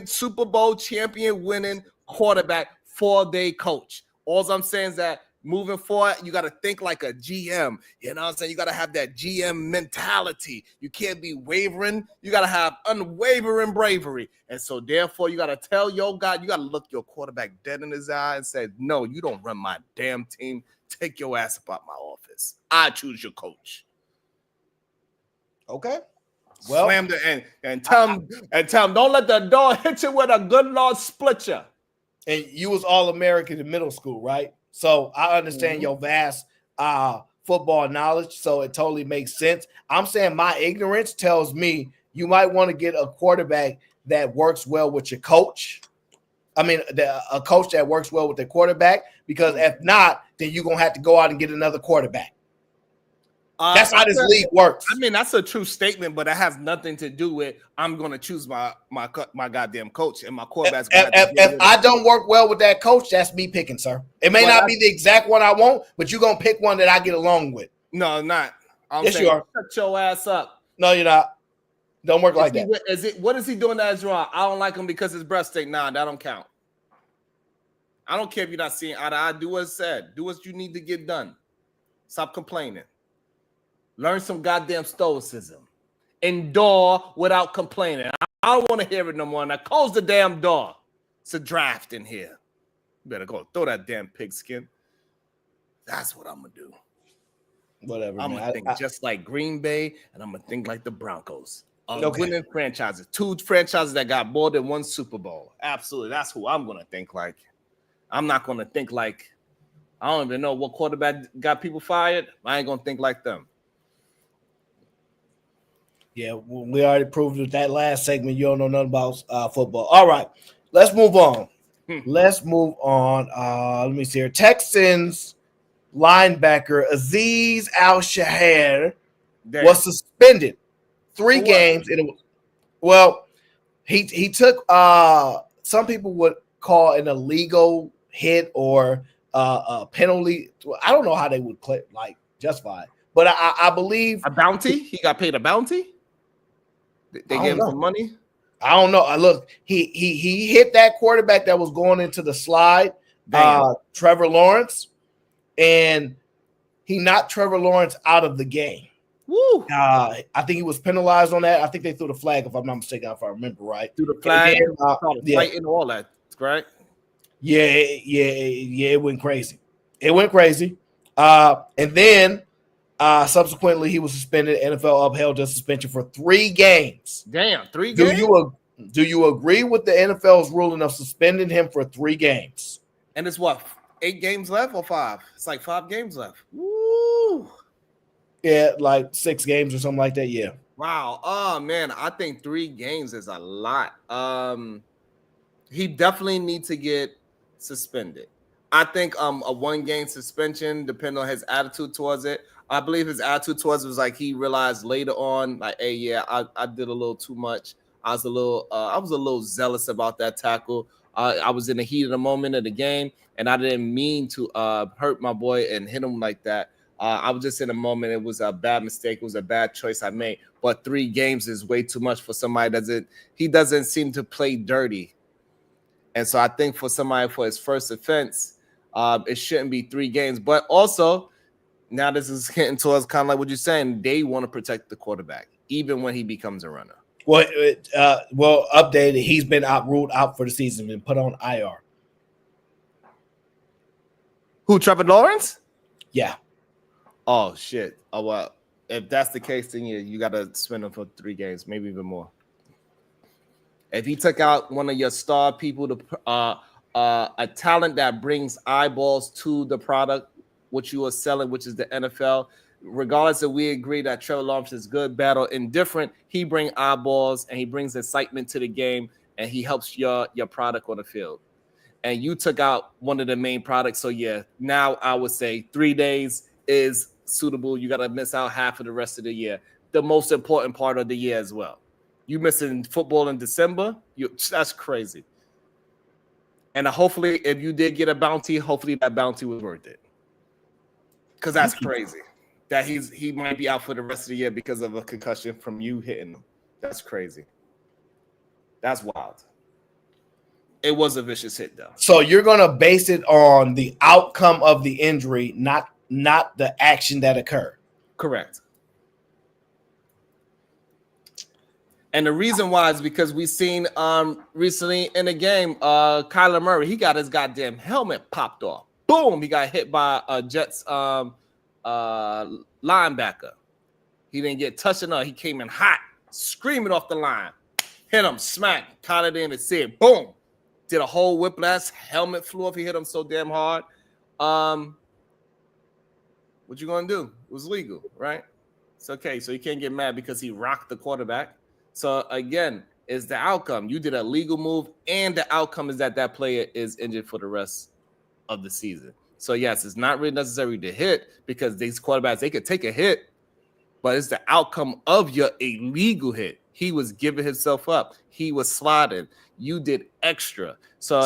Super Bowl champion winning quarterback for their coach. All I'm saying is that moving forward, you got to think like a GM. You know what I'm saying? You got to have that GM mentality. You can't be wavering. You got to have unwavering bravery. And so, therefore, you got to tell your guy, you got to look your quarterback dead in his eye and say, "No, you don't run my damn team. Take your ass up out my office. I choose your coach."
Okay. Well,
slam the and tell him don't let the door hit you with a good Lord split you.
And you was All-American in middle school, right? So I understand your vast football knowledge, so it totally makes sense. I'm saying my ignorance tells me you might want to get a quarterback that works well with your coach. I mean, a coach that works well with the quarterback, because if not, then you're going to have to go out and get another quarterback. That's how this league works.
I mean, that's a true statement, but that has nothing to do with I'm going to choose my goddamn coach and my quarterback's.
If I don't work well with that coach, that's me picking, sir. It may not be the exact one I want, but you're going to pick one that I get along with.
No, I'm not.
Yes, you are.
Shut your ass up.
No, you're not. Don't work like that.
What is he doing that is wrong? I don't like him because his breast steak. Nah, that don't count. I don't care if you're not seeing eye to eye. Do what's said. Do what you need to get done. Stop complaining. Learn some goddamn stoicism. Endure without complaining. I don't want to hear it no more. Now close the damn door. It's a draft in here. You better go throw that damn pigskin. That's what I'm going to do.
Whatever.
I'm going to think just like Green Bay, and I'm going to think like the Broncos. Winning franchises. 2 franchises that got more than 1 Super Bowl. Absolutely. That's who I'm going to think like. I'm not going to think like, I don't even know what quarterback got people fired. I ain't going to think like them.
Yeah, we already proved with that last segment you don't know nothing about football. All right, let's move on. Let me see here. Texans linebacker Azeez Al-Shaair was suspended 3 games. He took some people would call an illegal hit or a penalty. I don't know how they would justify it, but I believe
a bounty. He got paid a bounty. They gave him some money.
I don't know. Look, he hit that quarterback that was going into the slide, Trevor Lawrence, and he knocked Trevor Lawrence out of the game.
Woo!
I think he was penalized on that. I think they threw the flag, if I'm not mistaken, if I remember right.
Threw the flag, fighting all that, right?
Yeah, it went crazy. And then Subsequently, he was suspended. NFL upheld his suspension for 3 games.
Damn, 3
Do
games?
you agree with the NFL's ruling of suspending him for 3 games?
And it's what, 8 games left or 5? It's like 5 games left. Woo!
Yeah, like 6 games or something like that. Yeah.
Wow. Oh man, I think 3 games is a lot. He definitely needs to get suspended. I think a 1-game suspension, depending on his attitude towards it. I believe his attitude towards it was like he realized later on, like, hey, yeah, I did a little too much. I was a little zealous about that tackle. I was in the heat of the moment of the game, and I didn't mean to hurt my boy and hit him like that. I was just in a moment. It was a bad mistake. It was a bad choice I made. But 3 games is way too much for somebody he doesn't seem to play dirty. And so I think for somebody for his first offense, it shouldn't be 3 games. But also, now this is getting towards kind of like what you're saying. They want to protect the quarterback, even when he becomes a runner.
Well, updated. He's been ruled out for the season and put on IR.
Who, Trevor Lawrence?
Yeah.
Oh, shit. Oh, well, if that's the case, then you got to suspend him for 3 games, maybe even more. If he took out one of your star people, a talent that brings eyeballs to the product, which you are selling, which is the NFL, regardless if we agree that Trevor Lawrence is good, bad, or indifferent, he brings eyeballs and he brings excitement to the game, and he helps your product on the field. And you took out one of the main products. So, yeah, now I would say 3 days is suitable. You got to miss out half of the rest of the year, the most important part of the year as well. You missing football in December? That's crazy. And hopefully, if you did get a bounty, hopefully that bounty was worth it. Because that's crazy. That he might be out for the rest of the year because of a concussion from you hitting him. That's crazy. That's wild. It was a vicious hit, though.
So you're gonna base it on the outcome of the injury, not the action that occurred.
Correct. And the reason why is because we seen recently in the game, Kyler Murray, he got his goddamn helmet popped off. Boom, he got hit by a Jets linebacker. He didn't get touched enough. He came in hot, screaming off the line. Hit him, smack. Kyler didn't even see it. Boom. Did a whole whiplash. Helmet flew off. He hit him so damn hard. What you gonna do? It was legal, right? It's okay. So you can't get mad because he rocked the quarterback. So again, is the outcome. You did a legal move, and the outcome is that player is injured for the rest of the season. So yes, it's not really necessary to hit because these quarterbacks, they could take a hit, but it's the outcome of your illegal hit. He was giving himself up. He was sliding. You did extra. So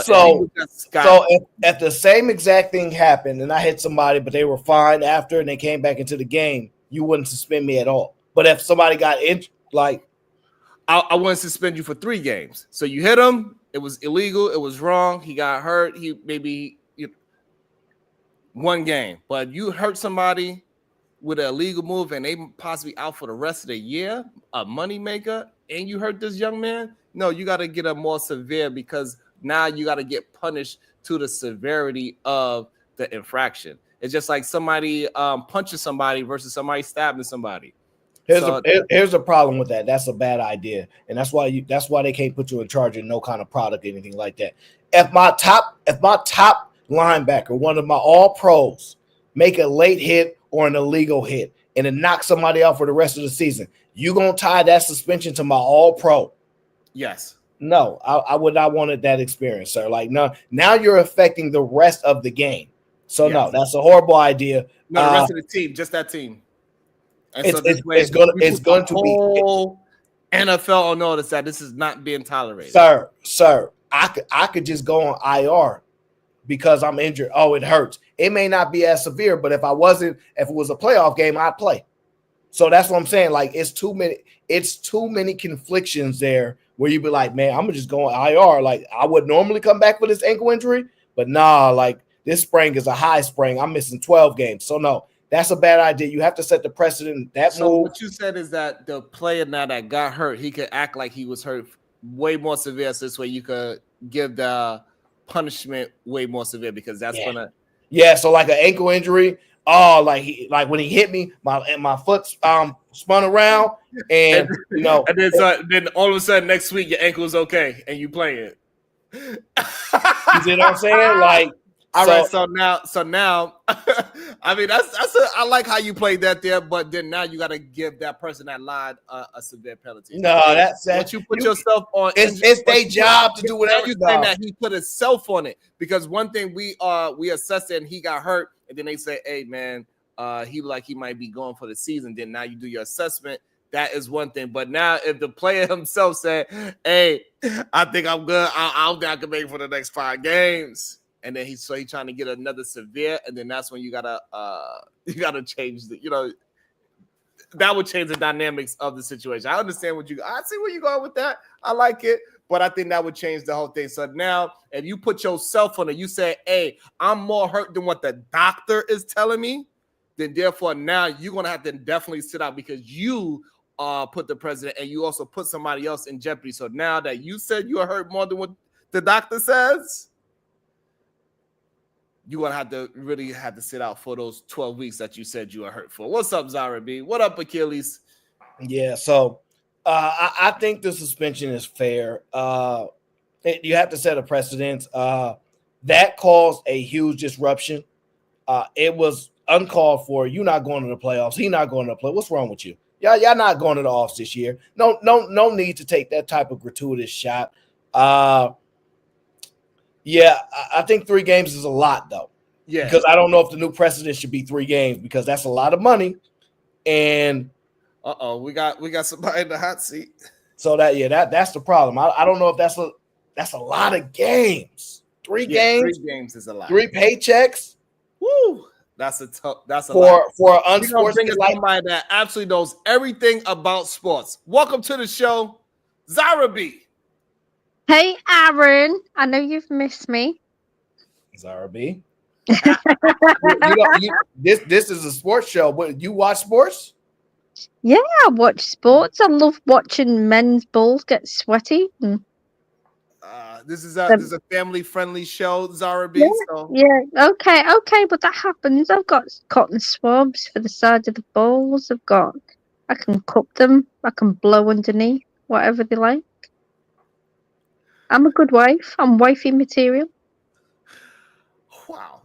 if the same exact thing happened and I hit somebody, but they were fine after and they came back into the game, you wouldn't suspend me at all. But if somebody got injured, like,
I wouldn't suspend you for 3 games. So you hit him. It was illegal. It was wrong. He got hurt. He maybe 1 game. But you hurt somebody with an illegal move and they possibly out for the rest of the year, a moneymaker, and you hurt this young man. No, you got to get a more severe because now you got to get punished to the severity of the infraction. It's just like somebody punching somebody versus somebody stabbing somebody.
Here's a problem with that. That's a bad idea, and that's why they can't put you in charge of no kind of product or anything like that. If my top linebacker, one of my all pros, make a late hit or an illegal hit and it knocks somebody out for the rest of the season, you gonna tie that suspension to my all pro?
Yes.
No, I would not want that experience, sir. Like, no, now you're affecting the rest of the game. So yes. No, that's a horrible idea.
No, the rest of the team, just that team. And
it's going to be
NFL on notice that this is not being tolerated.
Sir, I could just go on IR because I'm injured. Oh, it hurts. It may not be as severe, but if it was a playoff game, I'd play. So that's what I'm saying. Like, it's too many conflictions there where you'd be like, man, I'm gonna just go on IR. Like, I would normally come back for this ankle injury, but nah, like, this sprain is a high sprain. I'm missing 12 games. So no. That's a bad idea. You have to set the precedent.
What you said is that the player now that got hurt, he could act like he was hurt way more severe. So this way you could give the punishment way more severe because that's gonna.
Yeah. So like an ankle injury, Oh, like when he hit me, my foot spun around, and
then all of a sudden next week your ankle's okay and you play it.
you see what I'm saying? Like,
all right, so now, I mean I like how you played that there, but then now you got to give that person that lied a severe penalty.
No, that's
once you put yourself on.
It's their job to do whatever.
You saying that he put himself on it because one thing we assessed it and he got hurt, and then they say, hey man, he might be going for the season. Then now you do your assessment. That is one thing. But now if the player himself said, hey, I think I'm good, I don't think I can make it for the next 5 games. And then he's trying to get another severe, and then that's when you gotta change that would change the dynamics of the situation. I understand I see where you're going with that. I like it, but I think that would change the whole thing. So now, if you put yourself on it, you say, hey, I'm more hurt than what the doctor is telling me, then therefore now you're gonna have to definitely sit out because you put the president and you also put somebody else in jeopardy. So now that you said you are hurt more than what the doctor says, you're going to really have to sit out for those 12 weeks that you said you were hurt for. What's up, Zara B? What up, Achilles?
Yeah, so I think the suspension is fair. You have to set a precedent. That caused a huge disruption. It was uncalled for. You're not going to the playoffs. He's not going to the play. What's wrong with you? Y'all not going to the offs this year. No need to take that type of gratuitous shot. Yeah, I think 3 games is a lot, though. Yeah. Because I don't know if the new precedent should be 3 games because that's a lot of money. And
we got somebody in the hot seat.
So that's the problem. I don't know if that's a lot of games. 3 games.
3 games is a lot.
3 paychecks.
Woo! That's a lot.
For an unsportsmanlike
somebody that absolutely knows everything about sports. Welcome to the show, Zara B.
Hey, Aaron. I know you've missed me.
Zara B. This is a sports show. But you watch sports?
Yeah, I watch sports. I love watching men's balls get sweaty.
This is a family-friendly show, Zara B.
Yeah, okay, but that happens. I've got cotton swabs for the side of the balls. I can cup them. I can blow underneath, whatever they like. I'm a good wife. I'm wifey material.
Wow.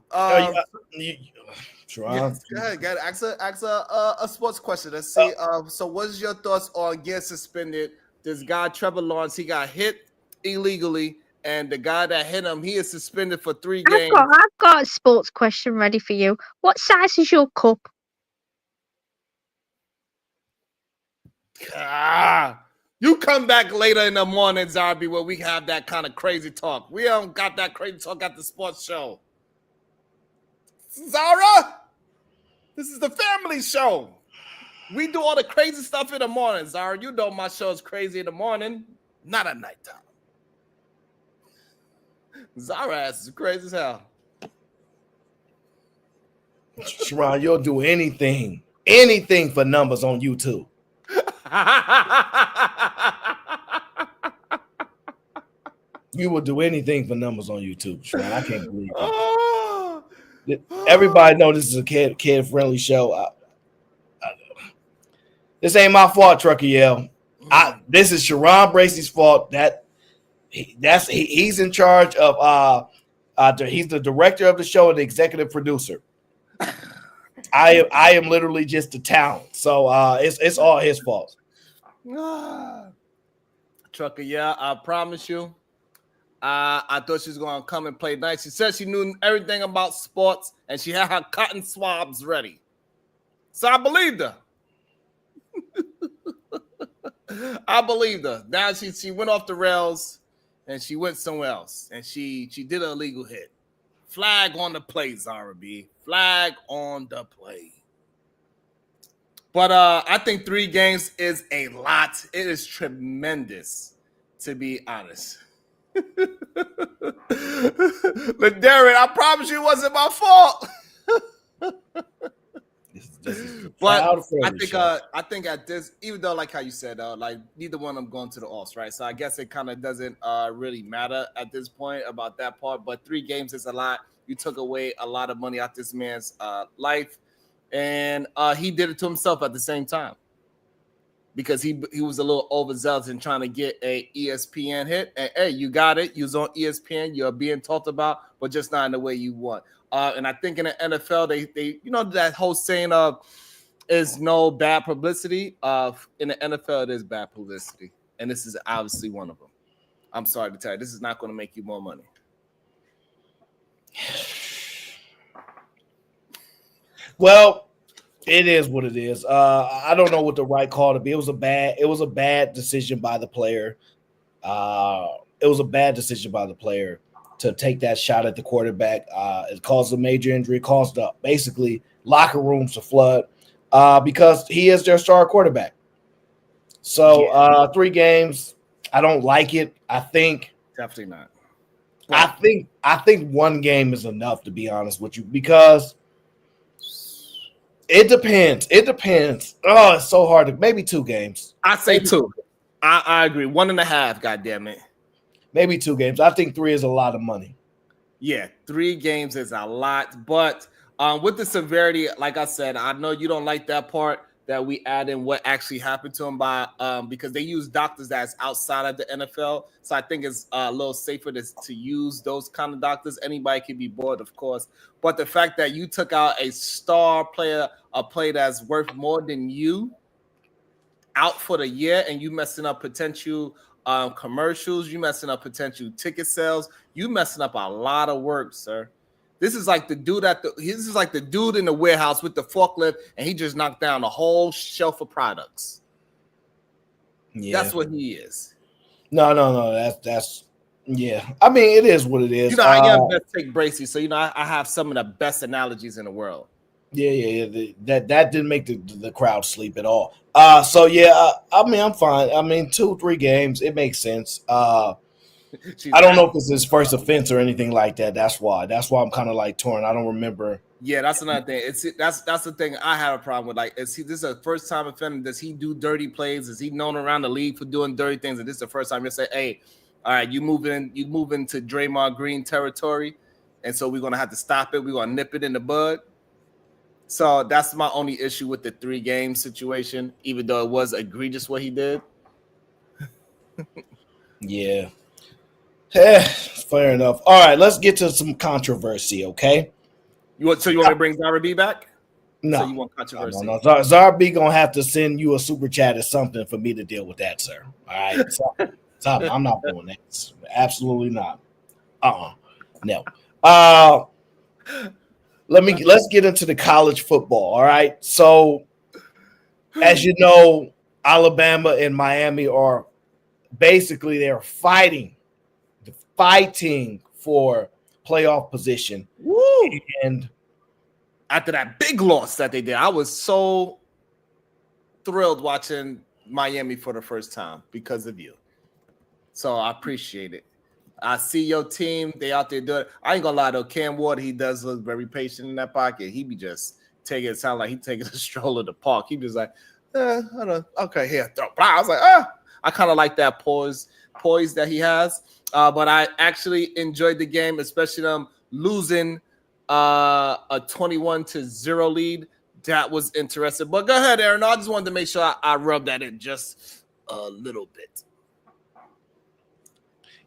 Sure.
Go ahead. Ask a sports question. Let's see. So what's your thoughts on getting suspended? This guy, Trevor Lawrence, he got hit illegally, and the guy that hit him, he is suspended for 3 games.
I've got a sports question ready for you. What size is your cup?
You come back later in the morning, Zarby, where we have that kind of crazy talk. We don't got that crazy talk at the sports show. Zara, this is the family show. We do all the crazy stuff in the morning, Zara. You know my show is crazy in the morning, not at nighttime. Zara ass is crazy as hell.
Sharon, you'll do anything for numbers on YouTube. You will do anything for numbers on YouTube, Sharon. I can't believe it. Everybody know this is a kid-friendly show. This ain't my fault, Trucker Yell. This is Sharon Bracey's fault. He's in charge of he's the director of the show and the executive producer. I am literally just the talent, so it's all his fault.
Trucker, yeah, I promise you. I thought she was gonna come and play nice. She said she knew everything about sports and she had her cotton swabs ready, so I believed her. I believed her. Now she went off the rails and she went somewhere else and she did an illegal hit. Flag on the play, Zara B. Flag on the play. But I think 3 games is a lot. It is tremendous, to be honest. Darren, I promise you it wasn't my fault. But I think at this, even though like how you said, like neither one of them going to the offs, right? So I guess it kind of doesn't really matter at this point about that part. But 3 games is a lot. You took away a lot of money out this man's life. and he did it to himself at the same time because he was a little overzealous in trying to get a ESPN hit. And hey, you got it. You was on ESPN. You're being talked about, but just not in the way you want. And I think in the NFL, they that whole saying of is no bad publicity. In the NFL, it is bad publicity, and this is obviously one of them. I'm sorry to tell you, this is not going to make you more money.
Well, it is what it is. I don't know what the right call to be. It was a bad decision by the player. It was a bad decision by the player to take that shot at the quarterback. It caused a major injury. It caused basically locker rooms to flood because he is their star quarterback. So 3 games. I don't like it. I think
definitely not.
But I think 1 game is enough, to be honest with you, because it depends. It depends. Oh, it's so hard to maybe 2 games.
I say 2. I agree. 1.5. God damn it.
Maybe 2 games. I think 3 is a lot of money.
Yeah, 3 games is a lot, but with the severity, like I said, I know you don't like that part that we add in what actually happened to him by because they use doctors that's outside of the NFL. So I think it's a little safer to use those kind of doctors. Anybody can be bored, of course. But the fact that you took out a star player, a player that's worth more than you, out for the year, and you messing up potential commercials, you messing up potential ticket sales, you messing up a lot of work, sir. This is like the dude the dude in the warehouse with the forklift, and he just knocked down a whole shelf of products. Yeah, that's what he is.
No. That's yeah. I mean, it is what it is.
You know, I am best take Bracy, so I have some of the best analogies in the world.
Yeah. That didn't make the crowd sleep at all. So yeah, I mean, I'm fine. I mean, 2-3 games, it makes sense. I don't know if it's his first offense or anything like that. That's why I'm kind of like torn. I don't remember.
Yeah, that's another thing. That's the thing I have a problem with. Like, this is a first time offender? Does he do dirty plays? Is he known around the league for doing dirty things? And this is the first time you say, "Hey, all right, you move into Draymond Green territory, and so we're gonna have to stop it. We're gonna nip it in the bud." So that's my only issue with the 3-game situation, even though it was egregious what he did.
Yeah. Fair enough. All right, let's get to some controversy, okay?
You want me to bring Zara B back?
No.
So you want controversy?
No. Zara B gonna have to send you a super chat or something for me to deal with that, sir. All right. Something. I'm not doing that. Absolutely not. No. Let's get into the college football. All right. So, as you know, Alabama and Miami are basically they're fighting for playoff position.
Woo!
And
after that big loss that they did, I was so thrilled watching Miami for the first time because of you. So I appreciate it. I see your team. They out there doing it. I ain't gonna lie though. Cam Ward, he does look very patient in that pocket. He be just taking it. Sound like he taking a stroll in the park. He just like, okay, here, throw. I was like, I kind of like that poise that he has. But I actually enjoyed the game, especially them losing a 21-0 lead. That was interesting. But go ahead, Aaron. I just wanted to make sure I rub that in just a little bit.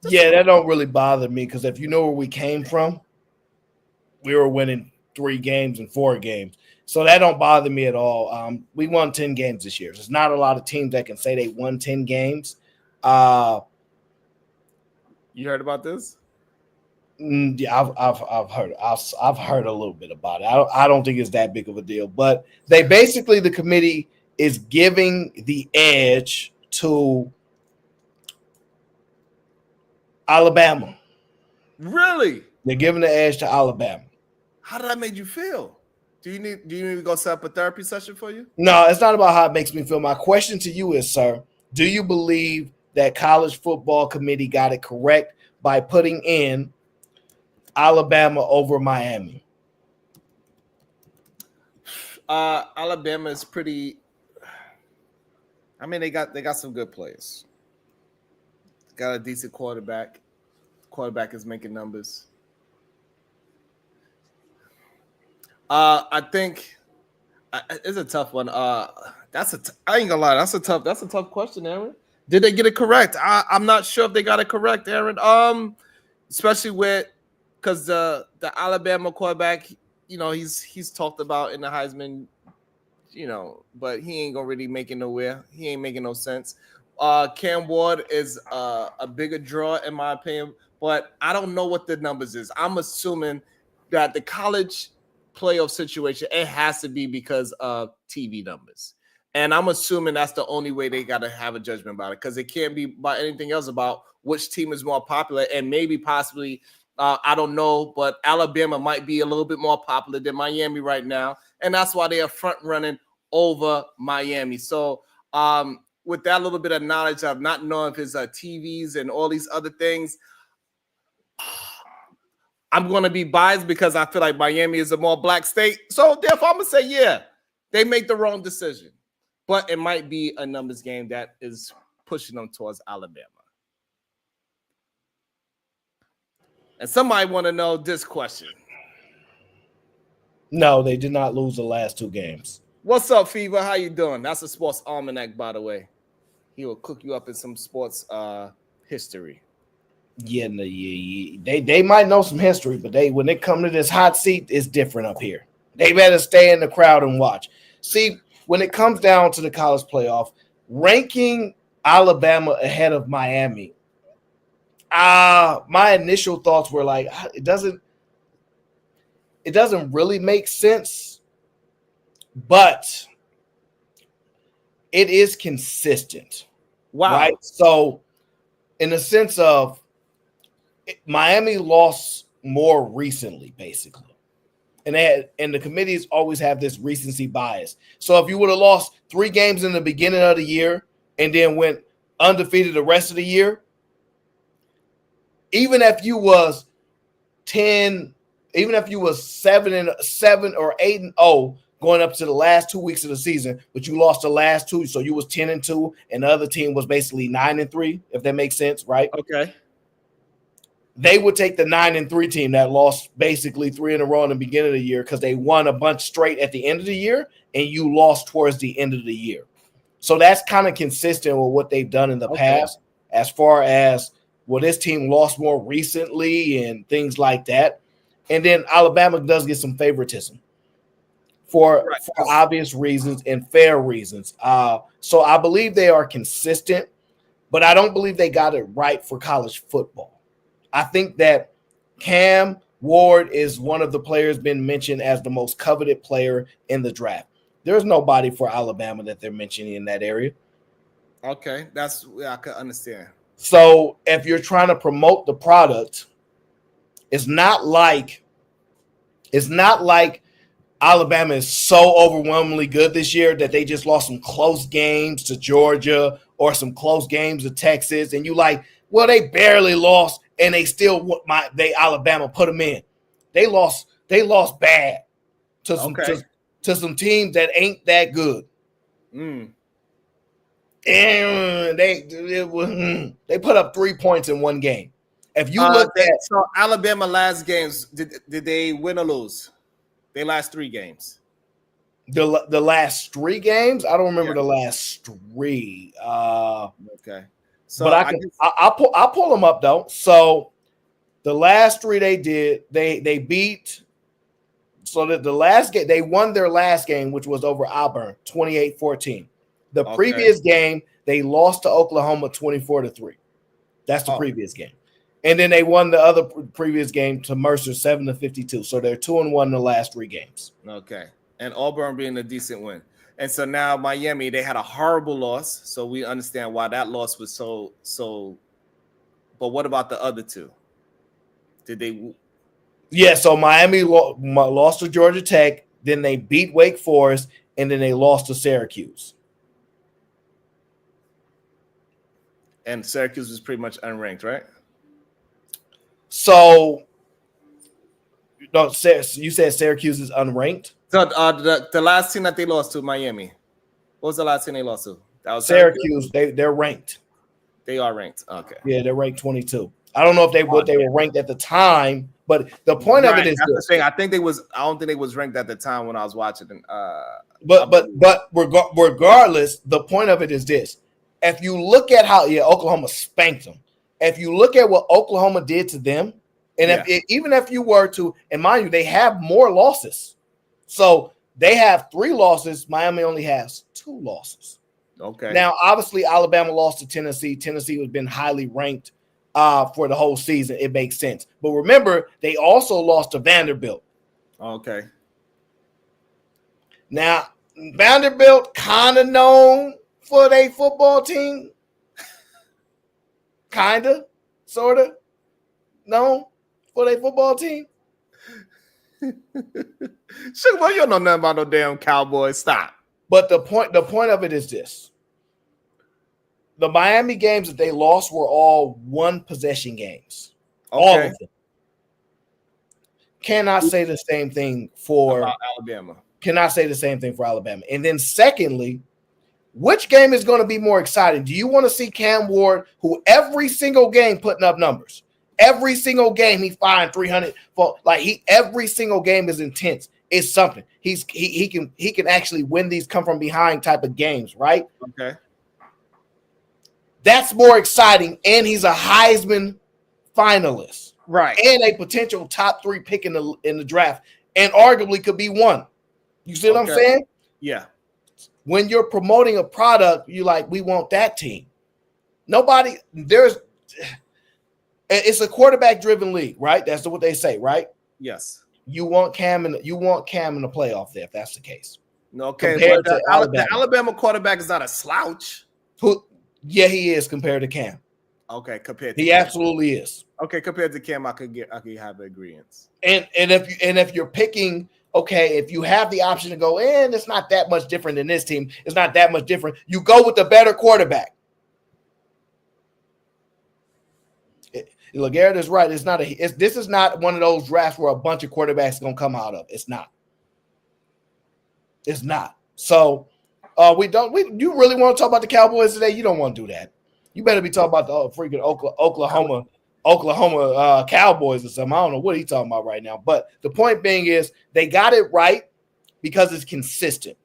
Yeah, that don't really bother me because if you know where we came from, we were winning 3 games and 4 games. So that don't bother me at all. We won 10 games this year. There's not a lot of teams that can say they won 10 games. You
heard about this?
Yeah, I've heard. I've heard a little bit about it. I don't think it's that big of a deal. But they basically, the committee is giving the edge to Alabama.
Really?
They're giving the edge to Alabama.
How did that make you feel? Do you need to go set up a therapy session for you?
No, it's not about how it makes me feel. My question to you is, sir, do you believe that college football committee got it correct by putting in Alabama over Miami?
Alabama is pretty. I mean, they got some good players. Got a decent quarterback. Quarterback is making numbers. I think It's a tough one. I ain't gonna lie. That's a tough question, Aaron. Did they get it correct? I'm not sure if they got it correct, Aaron. Especially with because the Alabama quarterback, he's talked about in the Heisman, but he ain't gonna really make it nowhere. He ain't making no sense. Cam Ward is a bigger draw in my opinion, but I don't know what the numbers is. I'm assuming that the college playoff situation, it has to be because of TV numbers. And I'm assuming that's the only way they got to have a judgment about it, because it can't be about anything else about which team is more popular. And maybe possibly, I don't know, but Alabama might be a little bit more popular than Miami right now. And that's why they are front running over Miami. So with that little bit of knowledge of not knowing if it's TVs and all these other things, I'm going to be biased because I feel like Miami is a more black state. So therefore, I'm going to say, yeah, they make the wrong decision. But it might be a numbers game that is pushing them towards Alabama. And somebody want to know this question.
No, they did not lose the last 2 games.
What's up, Fever? How you doing? That's a sports almanac, by the way. He will cook you up in some sports history.
Yeah, they might know some history, but when it comes to this hot seat, it's different up here. They better stay in the crowd and watch. See, when it comes down to the college playoff, ranking Alabama ahead of Miami, my initial thoughts were like, it doesn't really make sense, but it is consistent.
Wow.
Right? So, in the sense of Miami lost more recently, basically. And the committees always have this recency bias. So if you would have lost 3 games in the beginning of the year and then went undefeated the rest of the year, even if you was 10, even if you was 7-7 or 8-0 going up to the last 2 weeks of the season, but you lost the last 2, so you was 10-2, and the other team was basically 9-3, if that makes sense, right?
Okay.
They would take the 9-3 team that lost basically 3 in a row in the beginning of the year because they won a bunch straight at the end of the year, and you lost towards the end of the year. So that's kind of consistent with what they've done in the past, as far as, well, this team lost more recently and things like that. And then Alabama does get some favoritism for obvious reasons and fair reasons. So I believe they are consistent, but I don't believe they got it right for college football. I think that Cam Ward is one of the players been mentioned as the most coveted player in the draft. There's nobody for Alabama that they're mentioning in that area.
Okay, I can understand.
So if you're trying to promote the product, it's not like Alabama is so overwhelmingly good this year that they just lost some close games to Georgia or some close games to Texas, and you like, well, they barely lost, and they still Alabama put them in. They lost bad to some teams that ain't that good. And they put up 3 points in one game. If you look at
Alabama last games, did they win or lose? They last 3 games.
The last 3 games, I don't remember the last 3.
Okay. So
but I'll pull them up though. So the last 3 they did, they beat. So that the last game, they won their last game, which was over Auburn, 28-14. The previous game, they lost to Oklahoma 24-3. That's the previous game. And then they won the other previous game to Mercer 7-52. So they're 2-1 in the last 3 games.
Okay. And Auburn being a decent win. And so now Miami, they had a horrible loss. So we understand why that loss was so. But what about the other 2? Did they?
Yeah, so Miami lost to Georgia Tech. Then they beat Wake Forest. And then they lost to Syracuse.
And Syracuse was pretty much unranked, right?
So, no, you said Syracuse is unranked?
So the last team that they lost to, Miami. What was the last team they lost to? That was
Syracuse. They're ranked.
They are ranked. Okay.
Yeah, they're ranked 22. I don't know if they were ranked at the time But the point of it is
that's the thing. I think they was. I don't think they was ranked at the time when I was watching.
But regardless, the point of it is this: if you look at how Oklahoma spanked them, if you look at what Oklahoma did to them, and even if you were to, and mind you, they have more losses, so they have 3 losses. Miami only has 2 losses.
Okay.
Now, obviously, Alabama lost to Tennessee. Tennessee has been highly ranked for the whole season. It makes sense. But remember, they also lost to Vanderbilt.
Okay.
Now, Vanderbilt kind of known for their football team. Kind of, sort of known for their football team.
Sugar boy, you don't know nothing about no damn Cowboys. Stop.
But the point of it is this. The Miami games that they lost were all 1-possession games.
Okay.
All of them. Cannot say the same thing for
Alabama.
Cannot say the same thing for Alabama. And then secondly, which game is going to be more exciting? Do you want to see Cam Ward, who every single game putting up numbers? Every single game he firing 300 for, every single game is intense. It's something. He can actually win these come from behind type of games, right?
Okay.
That's more exciting, and he's a Heisman finalist,
right?
And a potential top 3 pick in the draft, and arguably could be one. You see what I'm saying?
Yeah.
When you're promoting a product, you we want that team. It's a quarterback-driven league, right? That's what they say, right?
Yes.
You want Cam in the playoff there, if that's the case.
Okay, but the Alabama quarterback is not a slouch.
Yeah, he is compared to Cam.
Okay, compared to
Cam. Absolutely is.
Okay, compared to Cam, I could have agreements.
And if you're picking, if you have the option to go, it's not that much different than this team. It's not that much different. You go with the better quarterback. LeGarrette is right. This is not one of those drafts where a bunch of quarterbacks are gonna come out of. It's not. It's not. So you really want to talk about the Cowboys today? You don't want to do that. You better be talking about the freaking Oklahoma Cowboys or something. I don't know what he's talking about right now. But the point being is they got it right because it's consistent.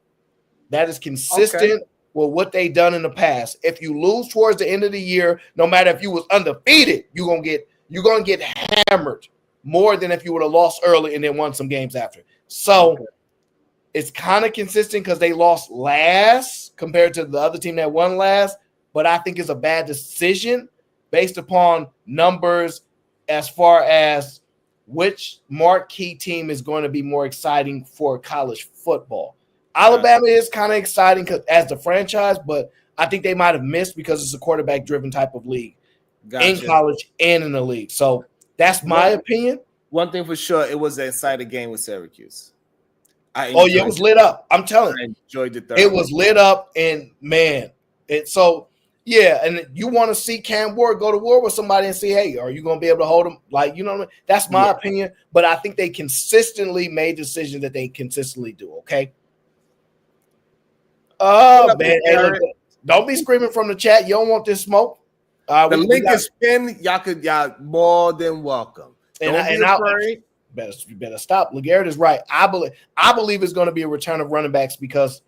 That is consistent with what they done in the past. If you lose towards the end of the year, no matter if you was undefeated, you're gonna get hammered more than if you would have lost early and then won some games after. So it's kind of consistent because they lost last compared to the other team that won last. But I think it's a bad decision based upon numbers as far as which marquee team is going to be more exciting for college football. Alabama is kind of exciting as the franchise, but I think they might have missed because it's a quarterback-driven type of league in college and in the league. So that's my opinion.
One thing for sure, it was an exciting game with Syracuse.
It was lit up. I'm telling you.
I enjoyed it.
It was lit up, and man, and you want to see Cam Ward go to war with somebody and see, hey, are you going to be able to hold him? You know what I mean? That's my opinion, but I think they consistently made decisions that they consistently do, okay? Oh, man. Hey, look, don't be screaming from the chat. You don't want this smoke.
The link is pinned. Y'all more than welcome.
You better stop. LeGarrette is right. I believe it's going to be a return of running backs because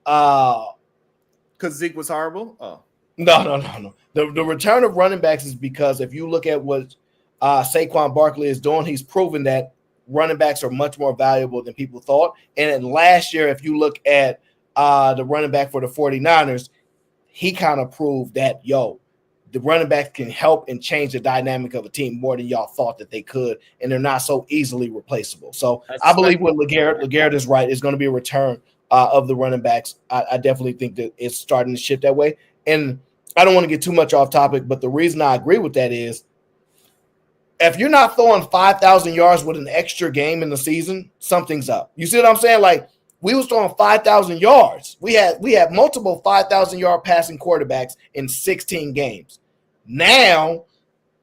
Zeke was horrible. Oh
no. The return of running backs is because if you look at what Saquon Barkley is doing, he's proven that running backs are much more valuable than people thought. And then last year, if you look at the running back for the 49ers, he kind of proved that the running backs can help and change the dynamic of a team more than y'all thought that they could, and they're not so easily replaceable. So I believe with LeGarrette is right. It's going to be a return of the running backs. I definitely think that it's starting to shift that way. And I don't want to get too much off topic, but the reason I agree with that is if you're not throwing 5,000 yards with an extra game in the season, something's up. You see what I'm saying? We was throwing 5,000 yards. We had multiple 5,000-yard passing quarterbacks in 16 games. Now,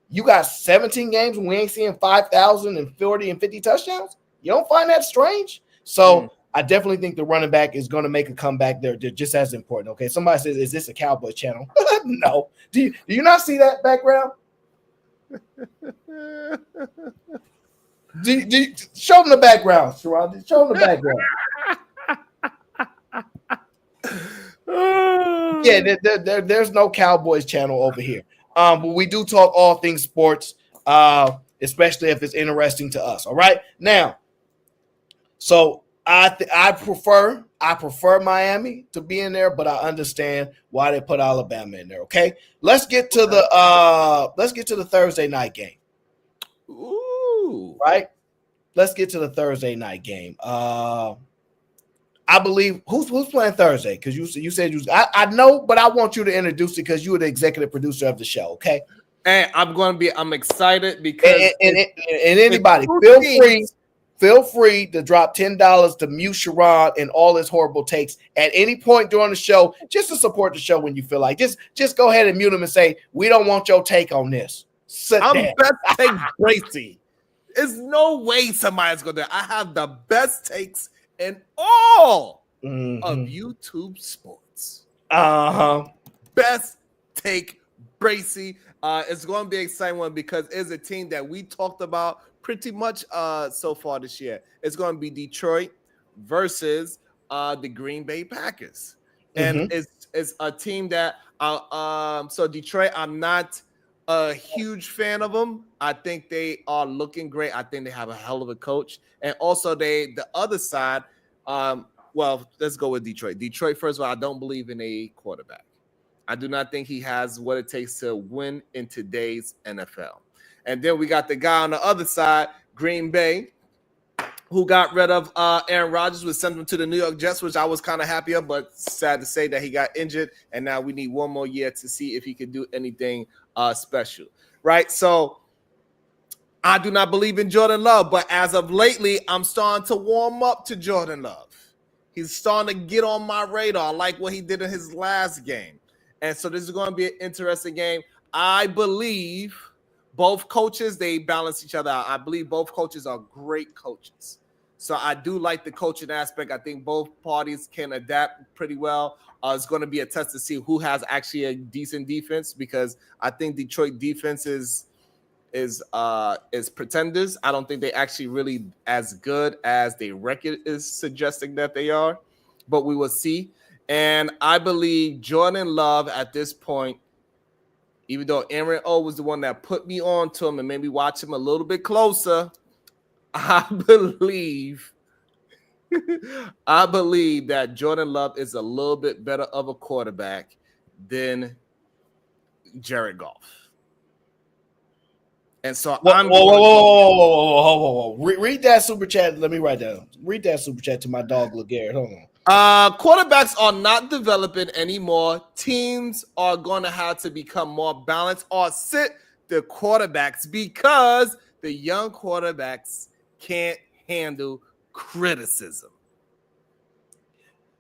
you got 17 games and we ain't seeing 5,000 and 40 and 50 touchdowns? You don't find that strange? So I definitely think the running back is going to make a comeback there. They're just as important, okay? Somebody says, is this a Cowboy channel? No. Do you not see that background? Show them the background, Sharon. Show them the background. Yeah, there's no Cowboys channel over here. But we do talk all things sports, especially if it's interesting to us. All right, now, so I prefer Miami to be in there, but I understand why they put Alabama in there. Okay, let's get to the Thursday night game.
Ooh,
Right, let's get to the Thursday night game. I believe who's playing Thursday, because you said I know, but I want you to introduce it because you were the executive producer of the show. Okay,
and I'm excited because
and anybody feel free to drop $10 to mute Sharon and all his horrible takes at any point during the show, just to support the show when you feel like. Just go ahead and mute him and say, we don't want your take on this.
I'm best take Bracy. There's no way somebody's gonna do it. I have the best takes in all of YouTube sports. Best take Bracy. It's going to be an exciting one because it's a team that we talked about pretty much so far this year. It's going to be Detroit versus the Green Bay Packers. And it's a team that so Detroit, I'm not a huge fan of them. I think they are looking great. I think they have a hell of a coach. And also the other side, well, let's go with Detroit. Detroit, first of all, I don't believe in a quarterback. I do not think he has what it takes to win in today's NFL. And then we got the guy on the other side, Green Bay, who got rid of Aaron Rodgers, was sent him to the New York Jets, which I was kind of happy of, but sad to say that he got injured. And now we need one more year to see if he can do anything special, right? So I do not believe in Jordan Love, but as of lately, I'm starting to warm up to Jordan Love. He's starting to get on my radar. I like what he did in his last game. And so this is going to be an interesting game. I believe both coaches, they balance each other out. I believe both coaches are great coaches. So I do like the coaching aspect. I think both parties can adapt pretty well. It's going to be a test to see who has actually a decent defense, because I think Detroit defense is pretenders. I don't think they actually really as good as the record is suggesting that they are, but we will see. And I believe Jordan Love at this point, even though Aaron O was the one that put me on to him and made me watch him a little bit closer, I believe that Jordan Love is a little bit better of a quarterback than Jared Goff. And so
whoa. Read that super chat. Let me write down. Read that super chat to my dog, LeGarrette. Hold on.
Quarterbacks are not developing anymore. Teams are going to have to become more balanced or sit the quarterbacks because the young quarterbacks can't handle criticism.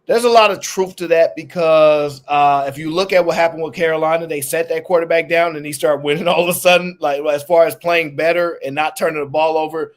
There's a lot of truth to that because if you look at what happened with Carolina, they set that quarterback down and he started winning all of a sudden, like as far as playing better and not turning the ball over,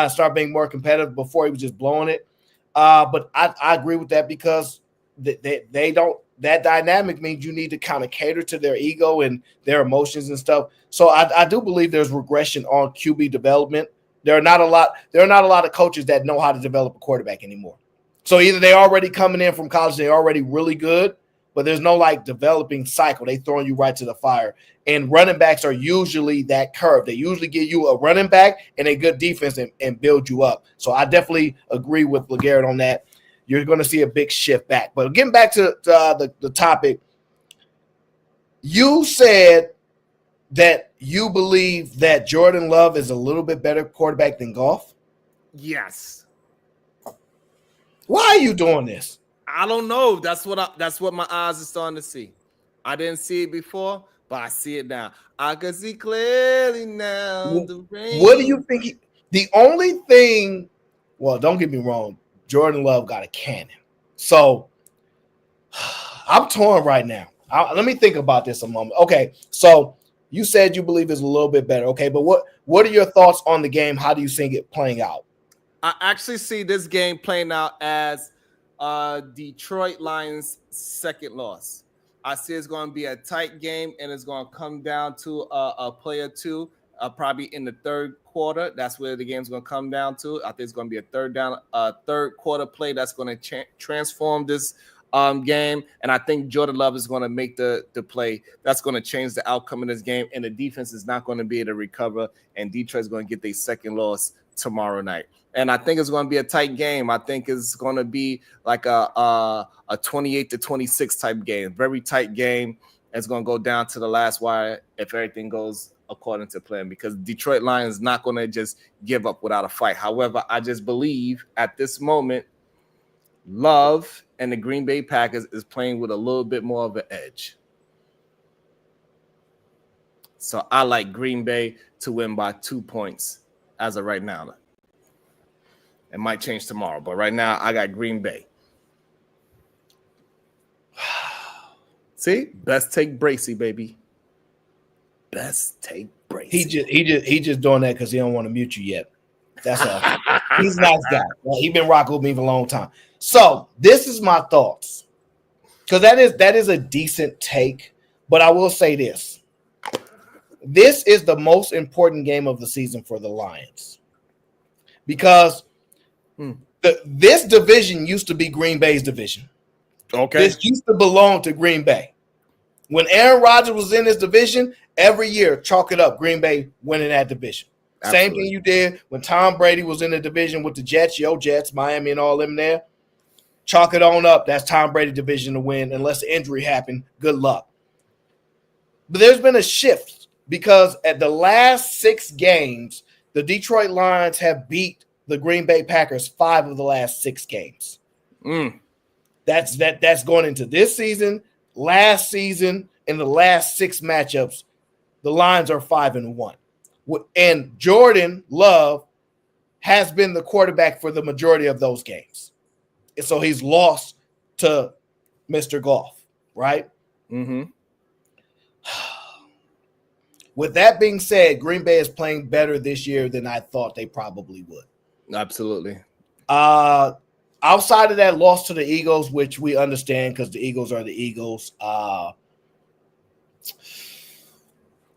start being more competitive. Before he was just blowing it. But I agree with that because they don't. That dynamic means you need to kind of cater to their ego and their emotions and stuff. So I do believe there's regression on QB development. There are not a lot of coaches that know how to develop a quarterback anymore. So either they're already coming in from college, they're already really good, but there's no like developing cycle. They throwing you right to the fire. And running backs are usually that curve. They usually give you a running back and a good defense and build you up. So I definitely agree with LeGarrette on that. You're going to see a big shift back. But getting back to the topic, you said that you believe that Jordan Love is a little bit better quarterback than Goff?
Yes.
Why are you doing this?
I don't know. That's what my eyes are starting to see. I didn't see it before, but I see it now. I can see clearly now.
What do you think? The only thing, well, don't get me wrong, Jordan Love got a cannon. So I'm torn right now. Let me think about this a moment. Okay, so you said you believe it's a little bit better. Okay, but what are your thoughts on the game? How do you see it playing out?
I actually see this game playing out as Detroit Lions' second loss. I see it's going to be a tight game, and it's going to come down to a play or two. probably in the third quarter. That's where the game's going to come down to. I think it's going to be a third quarter play that's going to transform this game. And I think Jordan Love is going to make the play that's going to change the outcome of this game. And the defense is not going to be able to recover. And Detroit's going to get their second loss tomorrow night. And I think it's going to be a tight game. I think it's going to be like a 28-26 type game, very tight game. It's going to go down to the last wire if everything goes according to plan, because Detroit Lions not going to just give up without a fight. However, I just believe at this moment, Love and the Green Bay Packers is playing with a little bit more of an edge. So I like Green Bay to win by 2 points as of right now. It might change tomorrow, but right now I got Green Bay. See, best take Bracey, baby. Best take Bracey.
He just doing that because he don't want to mute you yet. That's all. He's a nice guy. Well, he's been rocking with me for a long time. So this is my thoughts, because that is a decent take. But I will say this: this is the most important game of the season for the Lions, because this division used to be Green Bay's division.
Okay.
This used to belong to Green Bay. When Aaron Rodgers was in this division, every year, chalk it up, Green Bay winning that division. Absolutely. Same thing you did when Tom Brady was in the division with the Jets, Jets, Miami, and all them there. Chalk it on up. That's Tom Brady division to win. Unless the injury happened, good luck. But there's been a shift, because at the last 6 games, the Detroit Lions have beat the Green Bay Packers 5 of the last 6 games. That's going into this season, last season, in the last 6 matchups. The Lions are 5-1. And Jordan Love has been the quarterback for the majority of those games. And so he's lost to Mr. Goff, right?
Mm-hmm.
With that being said, Green Bay is playing better this year than I thought they probably would.
Absolutely.
Outside of that loss to the Eagles, which we understand because the Eagles are the Eagles,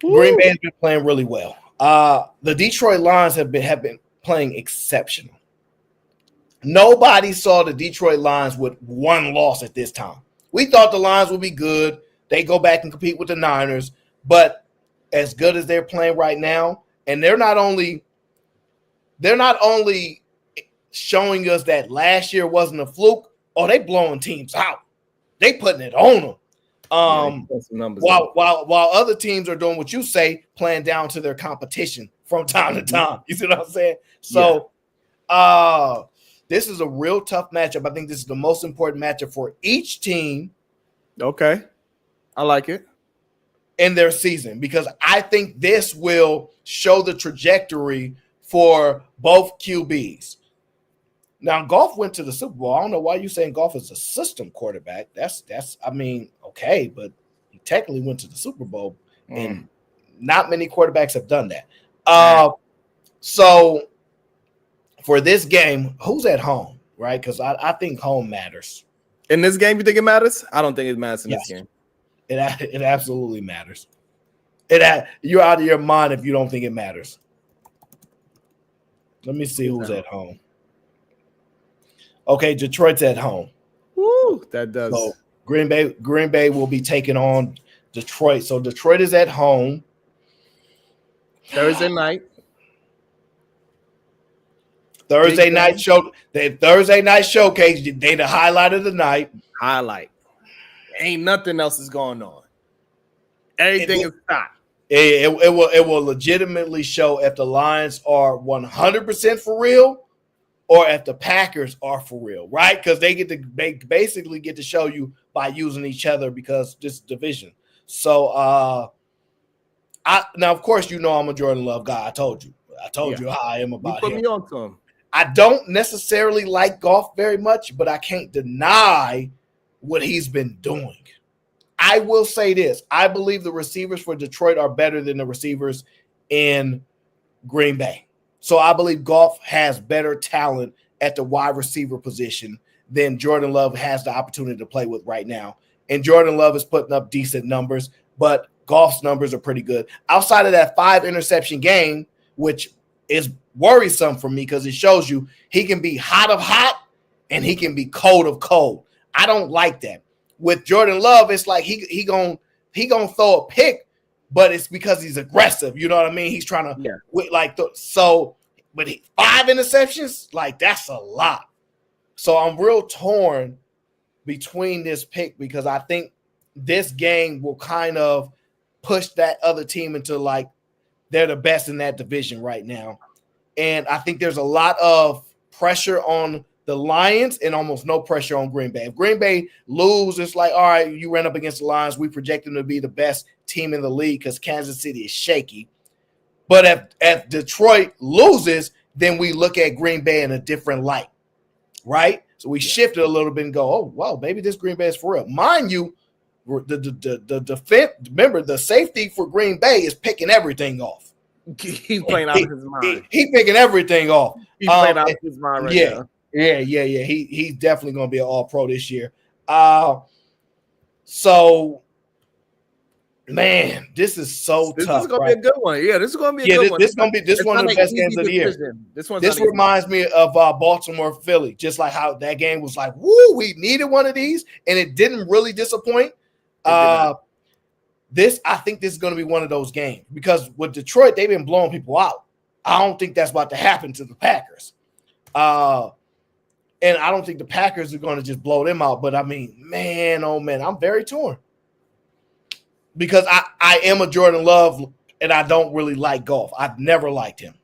Green Bay has been playing really well. The Detroit Lions have been playing exceptional. Nobody saw the Detroit Lions with 1 loss at this time. We thought the Lions would be good. They go back and compete with the Niners, but as good as they're playing right now, and they're not only showing us that last year wasn't a fluke. Oh, they blowing teams out. They putting it on them. While other teams are doing what you say, playing down to their competition from time to time. You see what I'm saying? So, this is a real tough matchup. I think this is the most important matchup for each team.
Okay, I like it.
In their season, because I think this will show the trajectory for both QBs. Now, Goff went to the Super Bowl. I don't know why you're saying Goff is a system quarterback. That's okay, but he technically went to the Super Bowl, and not many quarterbacks have done that. So for this game, who's at home, right? Because I think home matters.
In this game, you think it matters? I don't think it matters in this game.
It absolutely matters. You're out of your mind if you don't think it matters. Let me see who's at home. Okay, Detroit's at home.
Woo, that does.
So Green Bay will be taking on Detroit. So Detroit is at home.
Thursday night.
Thursday night showcase. They the highlight of the night.
Highlight. Ain't nothing else is going on. Everything is stopped.
It will legitimately show if the Lions are 100% for real or if the Packers are for real, right? Because they basically get to show you by using each other because this division. So now of course you know I'm a Jordan Love guy. I told you how I am about him.
You put me on to him.
I don't necessarily like Goff very much, but I can't deny what he's been doing. I will say this. I believe the receivers for Detroit are better than the receivers in Green Bay. So I believe Goff has better talent at the wide receiver position than Jordan Love has the opportunity to play with right now. And Jordan Love is putting up decent numbers, but Goff's numbers are pretty good. Outside of that 5 interception game, which is worrisome for me because it shows you he can be hot of hot and he can be cold of cold. I don't like that. With Jordan Love, it's like he gonna throw a pick, but it's because he's aggressive. You know what I mean? He's trying to but 5 interceptions, like that's a lot. So I'm real torn between this pick because I think this game will kind of push that other team into like they're the best in that division right now. And I think there's a lot of pressure on the Lions and almost no pressure on Green Bay. If Green Bay lose, it's like, all right, you ran up against the Lions. We project them to be the best team in the league because Kansas City is shaky. But if Detroit loses, then we look at Green Bay in a different light, right? So we shift it a little bit and go, oh, wow, maybe this Green Bay is for real. Mind you, the defense, remember, the safety for Green Bay is picking everything off.
He's playing out of his mind.
He's picking everything off.
He's playing out of his mind right now.
Yeah. He's definitely going to be an all-pro this year. So, man, this is so tough. This is
going to be a good one. Yeah, this is going to be a good one.
This is going to be one of the best games of the year. This reminds me of Baltimore Philly, just like how that game was like, woo, we needed one of these, and it didn't really disappoint. I think this is going to be one of those games because with Detroit, they've been blowing people out. I don't think that's about to happen to the Packers. And I don't think the Packers are going to just blow them out. But, I mean, man, oh, man, I'm very torn. Because I am a Jordan Love, and I don't really like Goff. I've never liked him.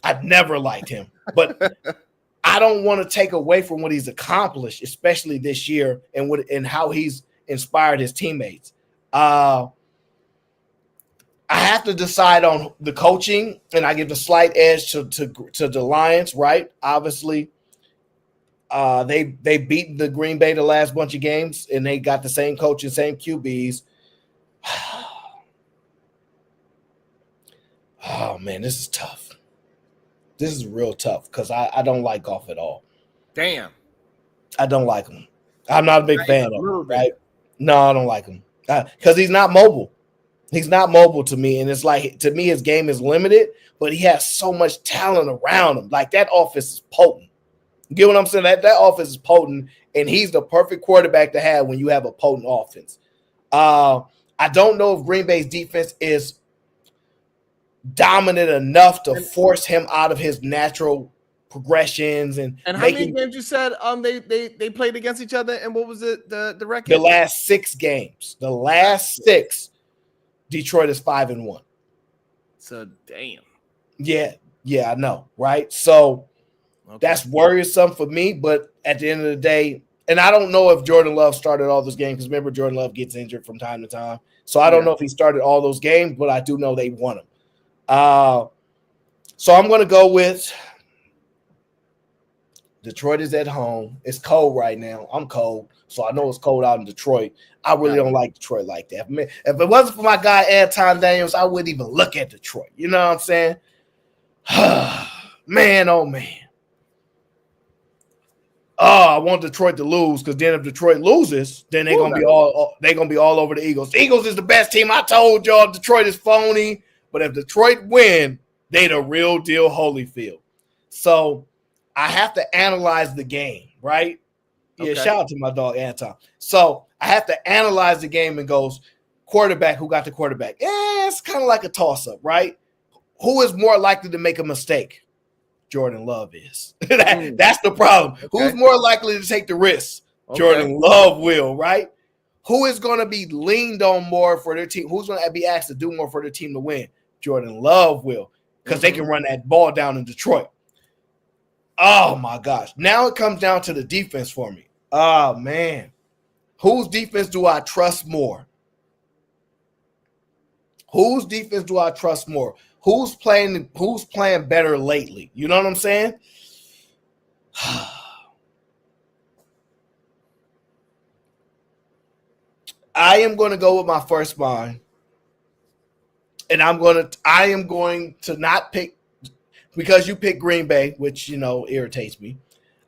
But I don't want to take away from what he's accomplished, especially this year, and how he's inspired his teammates. I have to decide on the coaching, and I give the slight edge to the Lions, right? Obviously, they beat the Green Bay the last bunch of games, and they got the same coach and same QBs. Oh, man, this is tough. This is real tough because I don't like Goff at all.
Damn.
I don't like him. I'm not a big fan of him, right? No, I don't like him because he's not mobile. He's not mobile to me, and it's like, to me, his game is limited, but he has so much talent around him. Like, that offense is potent. You get what I'm saying? That offense is potent, and he's the perfect quarterback to have when you have a potent offense. I don't know if Green Bay's defense is dominant enough to force him out of his natural progressions and
how many games you said they played against each other, and what was it the record?
The last 6 games. The last 6, Detroit is 5-1.
So damn.
Yeah, I know, right? So that's worrisome for me, but at the end of the day, and I don't know if Jordan Love started all those games because remember, Jordan Love gets injured from time to time. So I don't know if he started all those games, but I do know they won them. So I'm going to go with Detroit is at home. It's cold right now. I'm cold, so I know it's cold out in Detroit. I really don't like Detroit like that. Man, if it wasn't for my guy Anton Daniels, I wouldn't even look at Detroit. You know what I'm saying? Man, oh man. Oh, I want Detroit to lose because then if Detroit loses, then they're gonna be all over the Eagles. The Eagles is the best team. I told y'all Detroit is phony, but if Detroit win, they the real deal Holyfield. So I have to analyze the game, right? Yeah, shout out to my dog Anton. So I have to analyze the game and goes, quarterback, who got the quarterback? It's kind of like a toss-up, right? Who is more likely to make a mistake? Jordan Love is. That's the problem. Okay. Who's more likely to take the risk? Okay. Jordan Love will, right? Who is going to be leaned on more for their team? Who's going to be asked to do more for their team to win? Jordan Love will, because they can run that ball down in Detroit. Oh, my gosh. Now it comes down to the defense for me. Oh, man. Whose defense do I trust more? Whose defense do I trust more? Who's playing better lately? You know what I'm saying? I am going to go with my first mind. And I am going to not pick because you pick Green Bay, which, irritates me.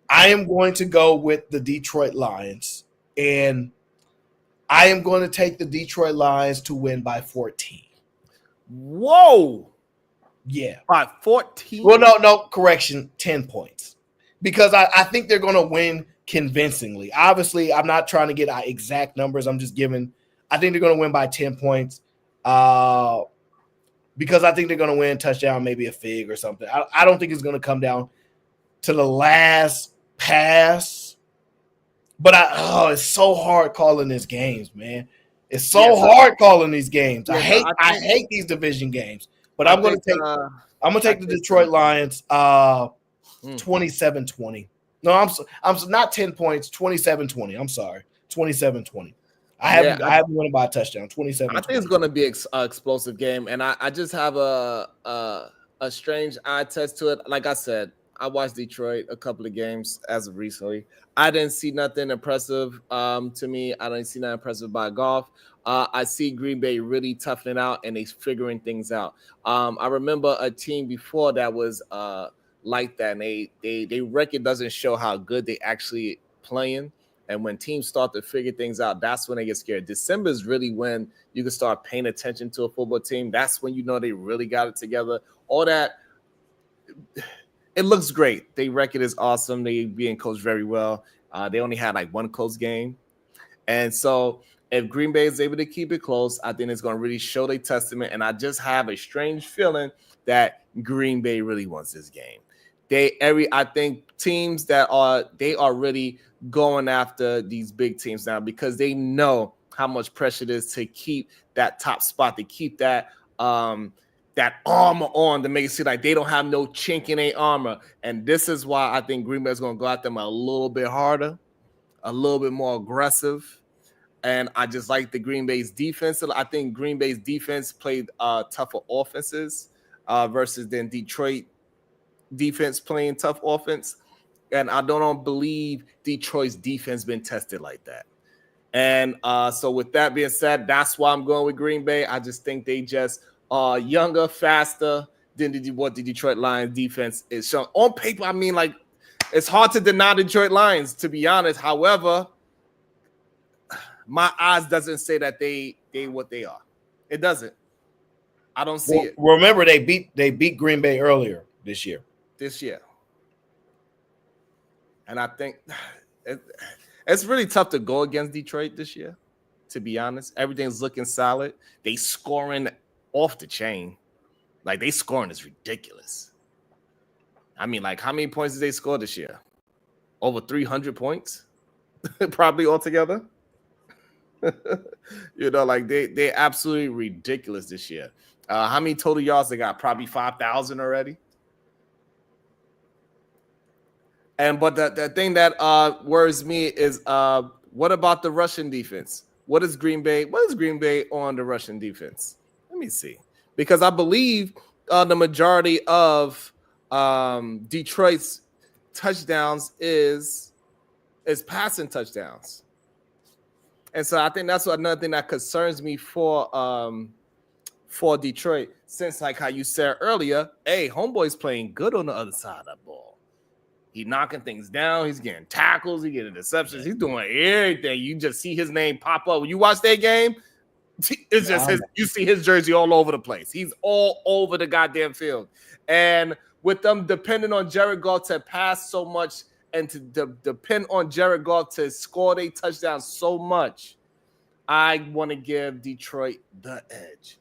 I am going to go with the Detroit Lions. And I am going to take the Detroit Lions to win by 14.
Whoa.
Yeah.
By 14?
Well, no, correction, 10 points. Because I think they're going to win convincingly. Obviously, I'm not trying to get exact numbers. I'm just giving – I think they're going to win by 10 points because I think they're going to win touchdown, maybe a fig or something. I don't think it's going to come down to the last pass. But it's so hard calling these games, man. It's so hard calling these games. I hate these division games. But I'm going to take the Detroit Lions 27-20. No, I'm not 10 points, 27-20. I'm sorry. 27-20. I haven't won by a touchdown. 27.
I think it's going to be an explosive game, and I just have a strange eye test to it. Like I said, I watched Detroit a couple of games as of recently. I didn't see nothing impressive to me. I didn't see nothing impressive by Goff. I see Green Bay really toughening out and they figuring things out. I remember a team before that was like that, and they record doesn't show how good they actually playing. And when teams start to figure things out, that's when they get scared. December is really when you can start paying attention to a football team. That's when you know they really got it together. All that, it looks great. Their record is awesome. They being coached very well. They only had like one close game. And so if Green Bay is able to keep it close, I think it's going to really show their testament. And I just have a strange feeling that Green Bay really wants this game. I think teams that are really going after these big teams now because they know how much pressure it is to keep that top spot, to keep that that armor on, to make it seem like they don't have no chink in their armor. And this is why I think Green Bay is going to go at them a little bit harder, a little bit more aggressive. And I just like the Green Bay's defense. I think Green Bay's defense played tougher offenses versus than Detroit defense playing tough offense. And I don't believe Detroit's defense been tested like that. And so with that being said, that's why I'm going with Green Bay. I just think they just are younger, faster than what the Detroit Lions defense is showing. On paper, I mean, like, it's hard to deny Detroit Lions, to be honest. However, my eyes doesn't say that they what they are. It doesn't. I don't see it.
Remember, they beat Green Bay earlier this year.
And I think it's really tough to go against Detroit this year, to be honest. Everything's looking solid. They scoring off the chain. Like, they scoring is ridiculous. I mean, like, how many points did they score this year? Over 300 points? Probably altogether. Like, they absolutely ridiculous this year. How many total yards they got? Probably 5,000 already. But the thing that worries me is what about the Russian defense? What is Green Bay on the Russian defense? Let me see. Because I believe the majority of Detroit's touchdowns is passing touchdowns. And so I think that's another thing that concerns me for Detroit. Since, like how you said earlier, hey, homeboy's playing good on the other side of that ball. He's knocking things down. He's getting tackles. He's getting interceptions. He's doing everything. You just see his name pop up. When you watch that game, it's just you see his jersey all over the place. He's all over the goddamn field. And with them depending on Jared Goff to pass so much and to depend on Jared Goff to score their touchdowns so much, I want to give Detroit the edge.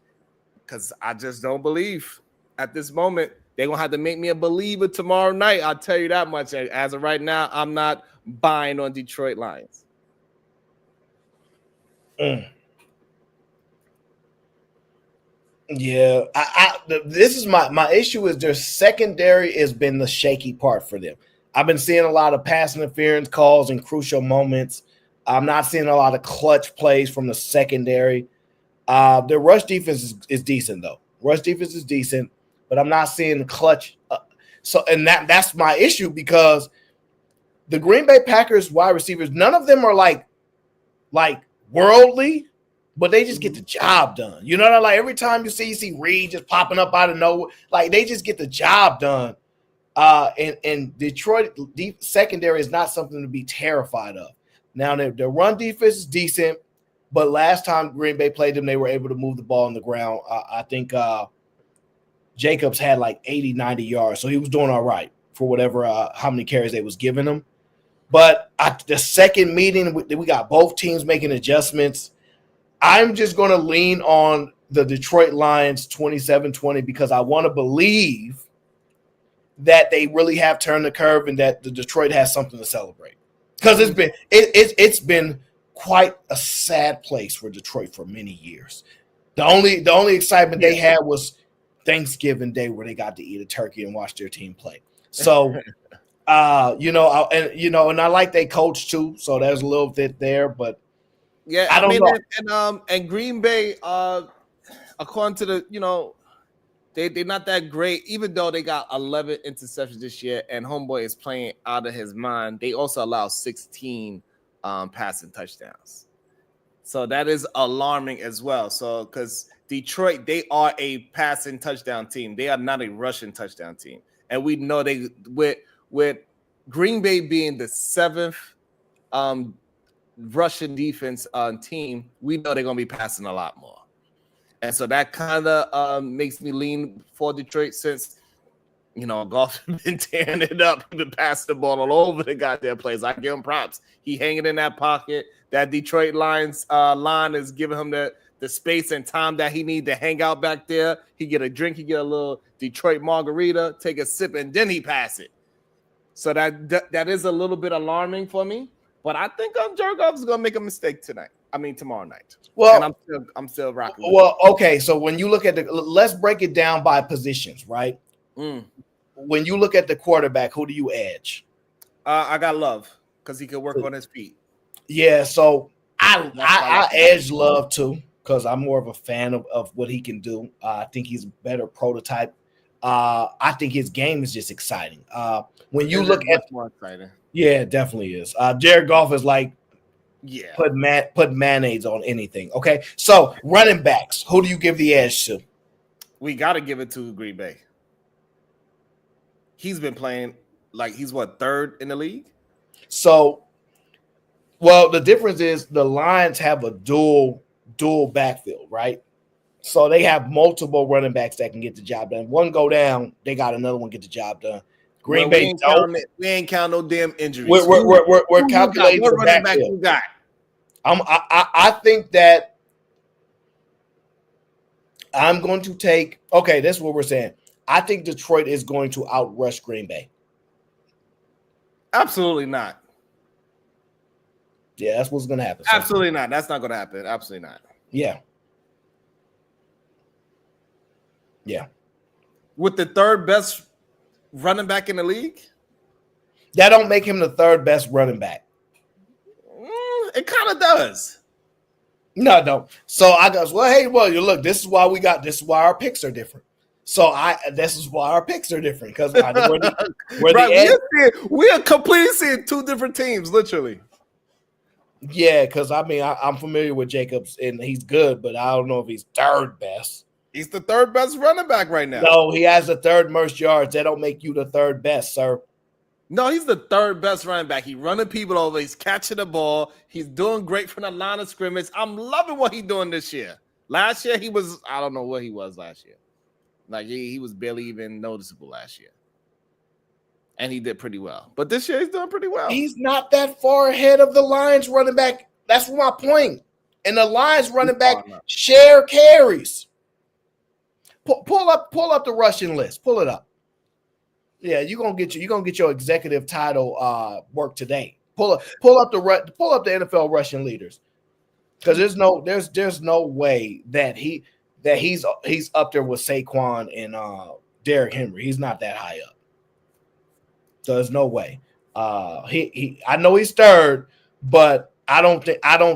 Because I just don't believe at this moment. They're going to have to make me a believer tomorrow night. I'll tell you that much. As of right now, I'm not buying on Detroit Lions.
Yeah. This is my issue is their secondary has been the shaky part for them. I've been seeing a lot of pass interference calls in crucial moments. I'm not seeing a lot of clutch plays from the secondary. The rush defense is decent, though. Rush defense is decent. But I'm not seeing the clutch. That's my issue because the Green Bay Packers wide receivers, none of them are like worldly, but they just get the job done. You know what I mean? Like every time you see Reed just popping up out of nowhere, like they just get the job done. And Detroit secondary is not something to be terrified of. Now their run defense is decent. But last time Green Bay played them, they were able to move the ball on the ground. I think Jacobs had like 80, 90 yards. So he was doing all right for whatever, how many carries they was giving him. But the second meeting, we got both teams making adjustments. I'm just going to lean on the Detroit Lions 27-20 because I want to believe that they really have turned the curve and that the Detroit has something to celebrate. Because it's been quite a sad place for Detroit for many years. The only excitement they had was Thanksgiving Day where they got to eat a turkey and watch their team play. So, and I like their coach too. So there's a little bit there, but
yeah,
I don't know.
And Green Bay, according to the, they're not that great, even though they got 11 interceptions this year, and homeboy is playing out of his mind. They also allow 16 passing touchdowns, so that is alarming as well. So because Detroit, they are a passing touchdown team, they are not a rushing touchdown team, and we know they with Green Bay being the 7th Russian defense team, we know they're gonna be passing a lot more. And so that kind of makes me lean for Detroit since, Goff has been tearing it up, been passing the ball all over the goddamn place. I give him props. He hanging in that pocket. That Detroit Lions line is giving him the space and time that he need to hang out back there. He get a drink, he get a little Detroit margarita, take a sip, and then he pass it. So that is a little bit alarming for me. But I think Jared Goff is going to make a mistake tomorrow night.
Well,
and I'm still rocking.
Well, okay. So when you look at let's break it down by positions, right? When you look at the quarterback, who do you edge?
I got Love because he could work on his feet.
Yeah. So I edge Love too because I'm more of a fan of what he can do. I think he's a better prototype. I think his game is just exciting. When you look at
more exciting.
Yeah, it definitely is. Jared Goff is like, put mayonnaise on anything. Okay, so running backs, who do you give the edge to?
We got to give it to Green Bay. He's been playing like he's third in the league.
So, well, the difference is the Lions have a dual backfield, right? So they have multiple running backs that can get the job done. One go down, they got another one get the job done. Green Bay,
we ain't count no damn injuries.
We're calculating
what running back you got.
I think that I'm going to take. Okay, that's what we're saying. I think Detroit is going to outrush Green Bay.
Absolutely not.
Yeah, that's what's going to happen.
Absolutely not. That's not going to happen. Absolutely not.
Yeah. Yeah.
With the third best running back in the league?
That don't make him the third best running back.
It kind of does.
No, it don't. So I goes, you look, this is why our picks are different. So this is why our picks are different because
we are completely seeing two different teams, literally.
Yeah, because I'm familiar with Jacobs and he's good, but I don't know if he's third best.
He's the third best running back right now.
No, he has the third most yards. That don't make you the third best, sir.
No, he's the third best running back. He's running people over. He's catching the ball. He's doing great from the line of scrimmage. I'm loving what he's doing this year. Last year, I don't know what he was last year. Like, he was barely even noticeable last year. And he did pretty well. But this year, he's doing pretty well.
He's not that far ahead of the Lions running back. That's my point. And the Lions running back share carries. Pull up the rushing list. Pull it up. Yeah, you're gonna get your executive title work today. Pull up the NFL rushing leaders, because there's no way that he's up there with Saquon and Derrick Henry. He's not that high up. So there's no way. I know he's third, but I don't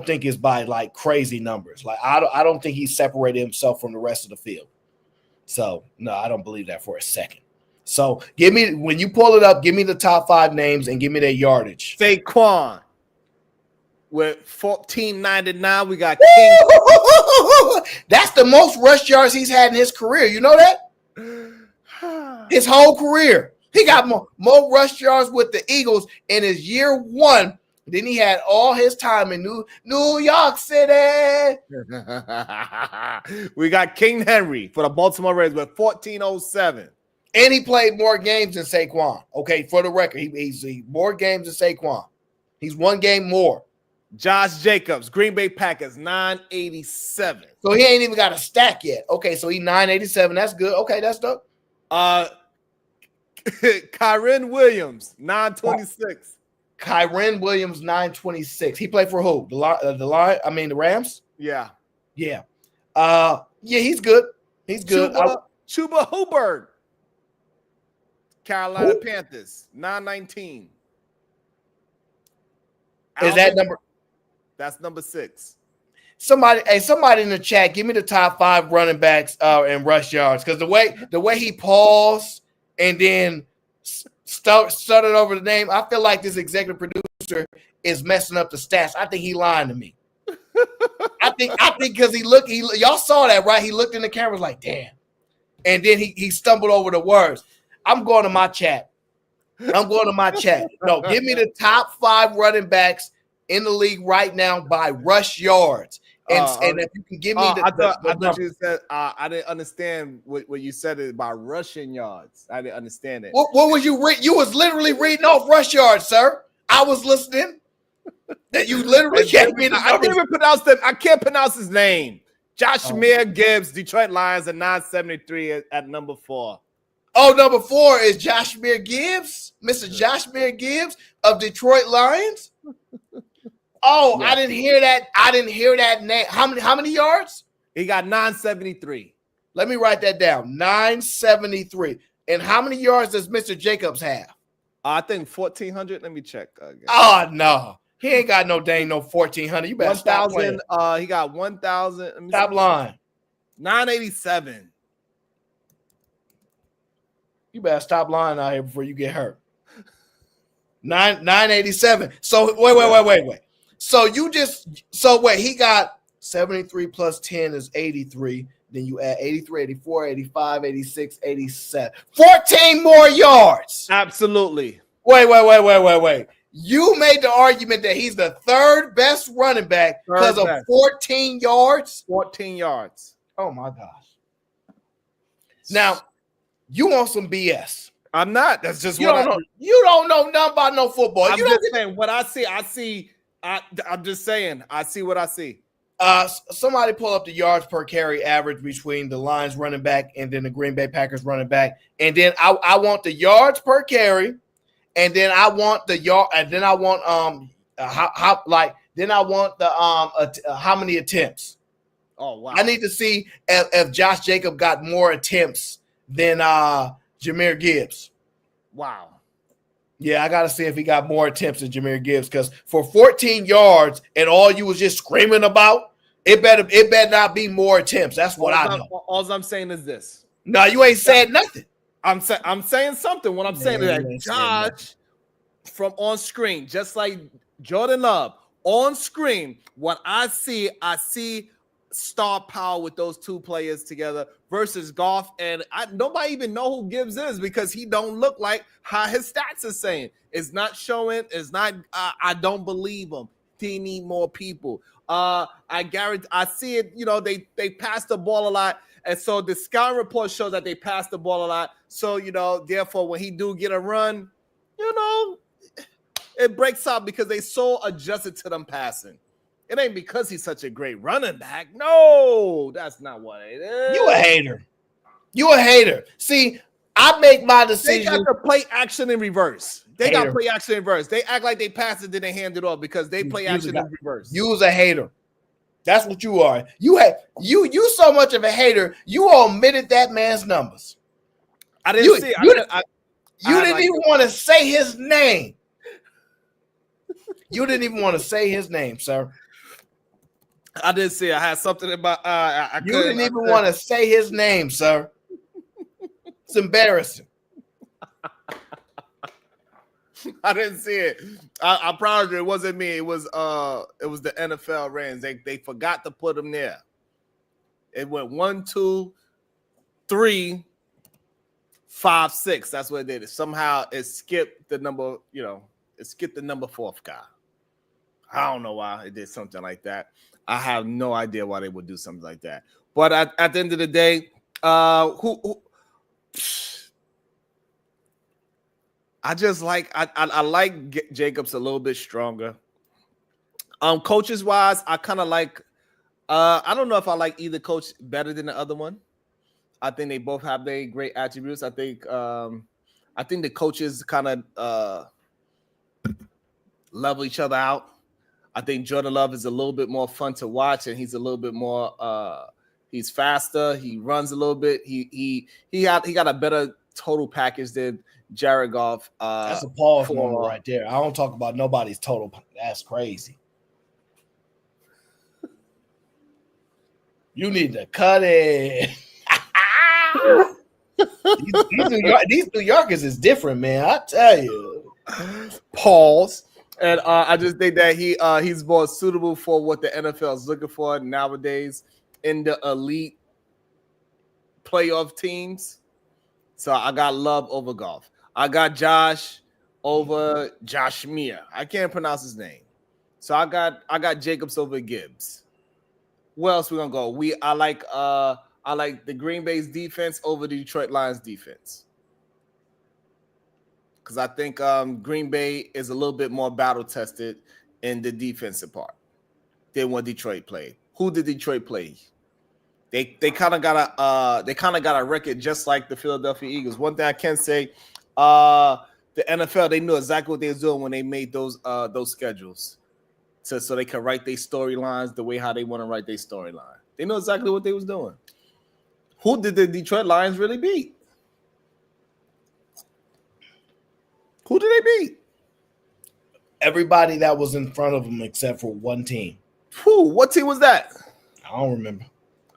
think it's by like crazy numbers. Like I don't think he separated himself from the rest of the field. So, no, I don't believe that for a second. So, when you pull it up, give me the top 5 names and give me their yardage.
Saquon with 1499. We got King.
That's the most rush yards he's had in his career. You know that? His whole career. He got more rush yards with the Eagles in his year 1 Then he had all his time in New York City.
We got King Henry for the Baltimore Ravens with 1407.
And he played more games than Saquon. Okay, for the record, he's more games than Saquon. He's one game more.
Josh Jacobs, Green Bay Packers, 987.
So he ain't even got a stack yet. Okay, so he 987. That's good. Okay, that's dope.
Kyren Williams, 926.
Kyren Williams, 926. He played for who? The Rams?
Yeah.
Yeah. He's good. He's good.
Chuba Hubbard, Carolina Panthers, 919.
Is that number?
That's number 6.
Somebody in the chat, give me the top 5 running backs and rush yards. Because the way he paused and then stuttered over the name, I feel like this executive producer is messing up the stats. I think he lying to me. I think because y'all saw that, right? He looked in the camera like, damn. And then he stumbled over the words. I'm going to my chat. No, give me the top 5 running backs in the league right now by rush yards. And if you can give me
I thought you said I didn't understand what you said about rushing yards. I didn't understand it.
What was you read? You was literally reading off rush yards, sir. I was listening. That you literally gave me the
I can't even pronounce them. I can't pronounce his name. Joshmere Gibbs, Detroit Lions at 973 at number 4.
Oh, number 4 is Joshmere Gibbs, Mr. Joshmere Gibbs of Detroit Lions. Oh, yeah. I didn't hear that name. How many yards?
He got 973.
Let me write that down. 973. And how many yards does Mr. Jacobs have?
I think 1,400. Let me check.
Oh, no. He ain't got no 1,400. You better stop playing.
He got 1,000.
Stop lying.
987.
You better stop lying out here before you get hurt. 987. So wait. So he got 73 plus 10 is 83. Then you add 83, 84, 85, 86, 87. 14 more yards.
Absolutely.
Wait. You made the argument that he's the 3rd best running back because of 14 yards?
14 yards.
Oh, my gosh. Now, you want some BS.
I'm not. That's just
you don't know. You don't know nothing about no football.
I'm just saying what I see. I'm just saying I see what I see.
Somebody pull up the yards per carry average between the Lions running back and then the Green Bay Packers running back, and then I want the yards per carry, and then I want the yard, and then I want how many attempts.
Oh wow!
I need to see if Josh Jacob got more attempts than Jahmyr Gibbs.
Wow.
Yeah, I got to see if he got more attempts than Jahmyr Gibbs, because for 14 yards and all you was just screaming about, it better not be more attempts. That's what I know.
All I'm saying is this.
No, you ain't said nothing.
I'm saying something. What I'm saying is that Josh from on screen, just like Jordan Love on screen, what I see star power with those two players together versus Goff, and nobody even know who Gibbs is because he don't look like how his stats are saying. It's not showing. It's not. I don't believe him. He need more people. I guarantee. I see it. You know, they pass the ball a lot, and so the scout report shows that they pass the ball a lot. So therefore, when he do get a run, it breaks up because they so adjusted to them passing. It ain't because he's such a great running back. No, that's not what it is.
You a hater. See, I make my decision.
They got to play action in reverse. They act like they pass it, then they hand it off because they play action in reverse.
You was a hater. That's what you are. You so much of a hater. You omitted that man's numbers.
I didn't see.
You didn't even want to say his name. You didn't even want to say his name, sir.
I didn't see. I had something about.
You didn't even want to say his name, sir. It's embarrassing.
I didn't see it. I promise you, it wasn't me. It was the NFL Rams. They forgot to put him there. It went 1, 2, 3, 5, 6. That's what it did. Somehow it skipped the number. It skipped the number 4th guy. I don't know why it did something like that. I have no idea why they would do something like that. But at the end of the day, who I just like I like Jacobs a little bit stronger. Coaches wise, I kind of like. I don't know if I like either coach better than the other one. I think they both have their great attributes. I think the coaches kind of level each other out. I think Jordan Love is a little bit more fun to watch, and he's a little bit more. He's faster. He runs a little bit. He got a better total package than Jared Goff.
That's a pause moment right there. I don't talk about nobody's total. That's crazy. You need to cut it. these New Yorkers is different, man. I tell you.
Pause. And I just think that he's more suitable for what the NFL is looking for nowadays in the elite playoff teams. So I got Love over Goff. I got Josh over Josh Meir. I can't pronounce his name. So I got Jacobs over Gibbs. Where else we gonna go? I like the Green Bay's defense over the Detroit Lions defense. Because I think Green Bay is a little bit more battle tested in the defensive part than what Detroit played. Who did Detroit play? They kind of got a record just like the Philadelphia Eagles. One thing I can say, the NFL, they knew exactly what they was doing when they made those schedules, so they could write their storylines the way how they want to write their storyline. They know exactly what they was doing. Who did the Detroit Lions really beat? Who did they beat?
Everybody that was in front of them except for one team.
Who? What team was that?
I don't remember.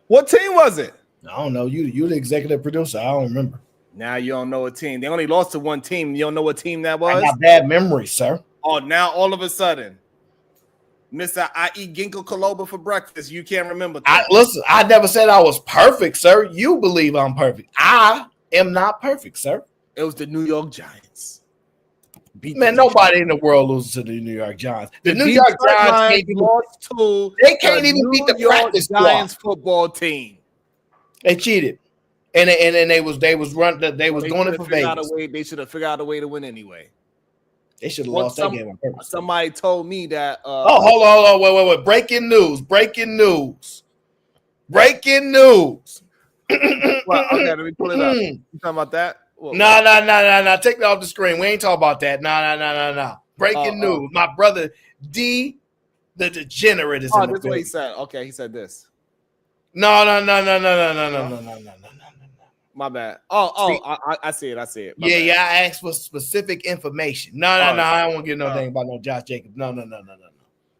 What team was it?
I don't know. You the executive producer. I don't remember.
Now you don't know a team. They only lost to one team. You don't know what team that was?
I got bad memory, sir.
Oh, now all of a sudden, Mr. I eat ginkgo biloba for breakfast. You can't remember.
Listen, I never said I was perfect, sir. You believe I'm perfect. I am not perfect, sir.
It was the New York Giants.
Man, nobody in the world loses to the New York Giants. The New York Giants
lost to
they can't even beat the practice
Giants football team.
They cheated, and they was doing it for Vegas.
They should have figured out a way to win anyway.
They should have lost that game on purpose.
Somebody told me that.
Hold on, wait! Breaking news!
Well, okay, let me pull it up. You talking about that?
No. Take me off the screen. We ain't talking about that. No. Breaking news. My brother D, the degenerate, is in the
this is
building.
what he said. Okay, he said this.
No.
My bad. I see it.
Yeah. I asked for specific information. No. I don't want to get no thing about no Josh Jacobs. No.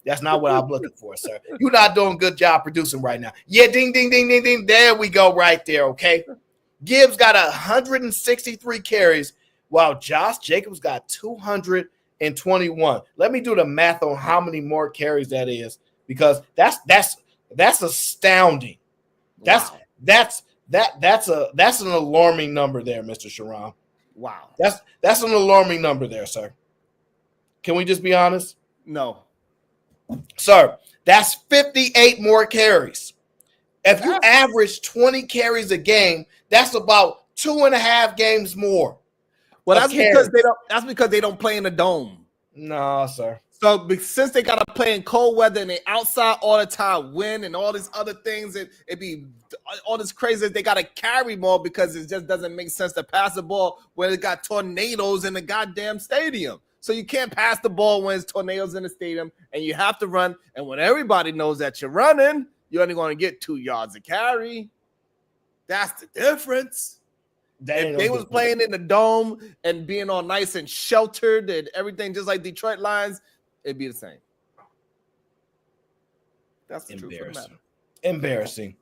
That's not what I'm looking for, sir. You're not doing a good job producing right now. Yeah, ding. There we go, right there. Okay. Gibbs got 163 carries, while Josh Jacobs got 221. Let me do the math on how many more carries that is, because that's astounding. Wow. That's an alarming number there, Mr. Sharon.
Wow.
That's an alarming number there, sir. Can we just be honest?
No.
Sir, that's 58 more carries. If you average 20 carries a game, that's about 2.5 games more.
Well, that's because they don't play in the dome.
No, sir.
So since they gotta play in cold weather and they outside all the time, wind and all these other things, it be all this crazy. They gotta carry more because it just doesn't make sense to pass the ball when it got tornadoes in the goddamn stadium. So you can't pass the ball when it's tornadoes in the stadium, and you have to run. And when everybody knows that you're running, you're only going to get 2 yards of carry. That's the difference. If they was playing in the dome and being all nice and sheltered and everything just like Detroit Lions, it'd be the same. That's the truth of the matter.
Embarrassing.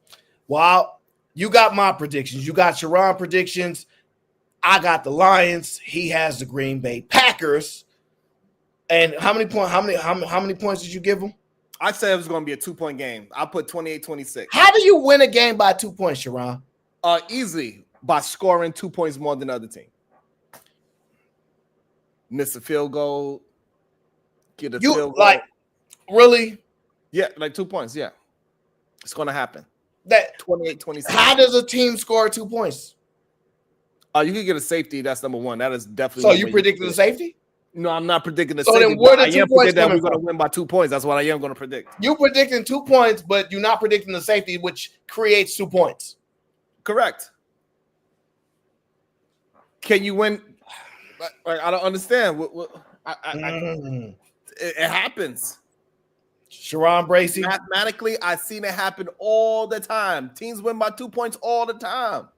Well, you got my predictions. You got Sharon predictions. I got the Lions. He has the Green Bay Packers. And how many points did you give him?
I said it was going to be a 2-point game. I put 28-26.
How do you win a game by 2 points, Sharon?
Easily by scoring 2 points more than the other team. Miss a field goal, get a field goal.
Really?
Yeah, like 2 points. Yeah, it's gonna happen.
That
28-26.
How does a team score 2 points?
You can get a safety. That's number one. That is definitely.
So
one
you
way
predicting the safety?
No, I'm not predicting the
So
safety.
then where
But
the
I
2
am
points
predicting that
coming
we're going to
from?
win by 2 points. That's what I am going to predict.
You predicting 2 points, but you're not predicting the safety, which creates 2 points.
Correct. Can you win? I don't understand. It happens.
Sharon Bracey.
Mathematically, I've seen it happen all the time. Teams win by 2 points all the time.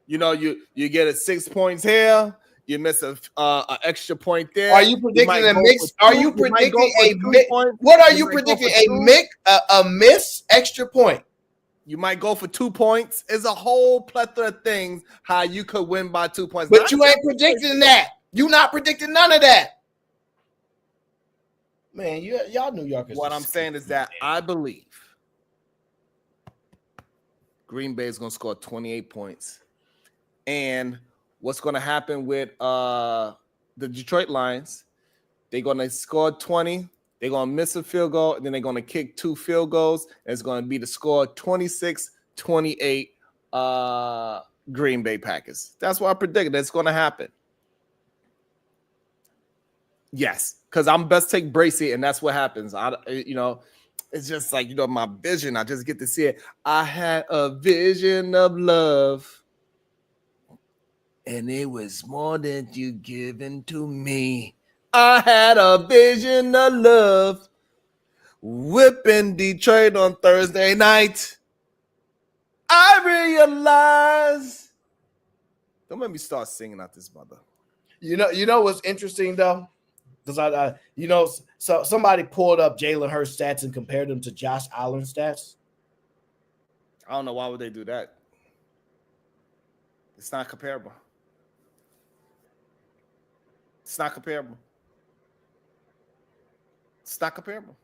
You know, you get it 6 points here. You miss a extra point there.
Are you predicting a mix? Are you predicting a mix? What are you predicting? A miss extra point?
You might go for 2 points. It's a whole plethora of things how you could win by 2 points.
But you ain't predicting that. You're not predicting none of that. Man, y'all New Yorkers.
What I'm saying is that I believe Green Bay is going to score 28 points. And what's going to happen with the Detroit Lions, they're going to score 20. They're going to miss a field goal, and then they're going to kick 2 field goals. And it's going to be the score 26-28 Green Bay Packers. That's what I predicted. That's going to happen. Yes, because I'm best take Bracey, and that's what happens. It's just like, my vision. I just get to see it. I had a vision of love, and it was more than you given to me. I had a vision of love, whipping Detroit on Thursday night. I realized. Don't let me start singing out this mother.
You know what's interesting though? Because so somebody pulled up Jalen Hurts stats and compared them to Josh Allen stats.
I don't know why would they do that. It's not comparable. It's not comparable. It's not comparable.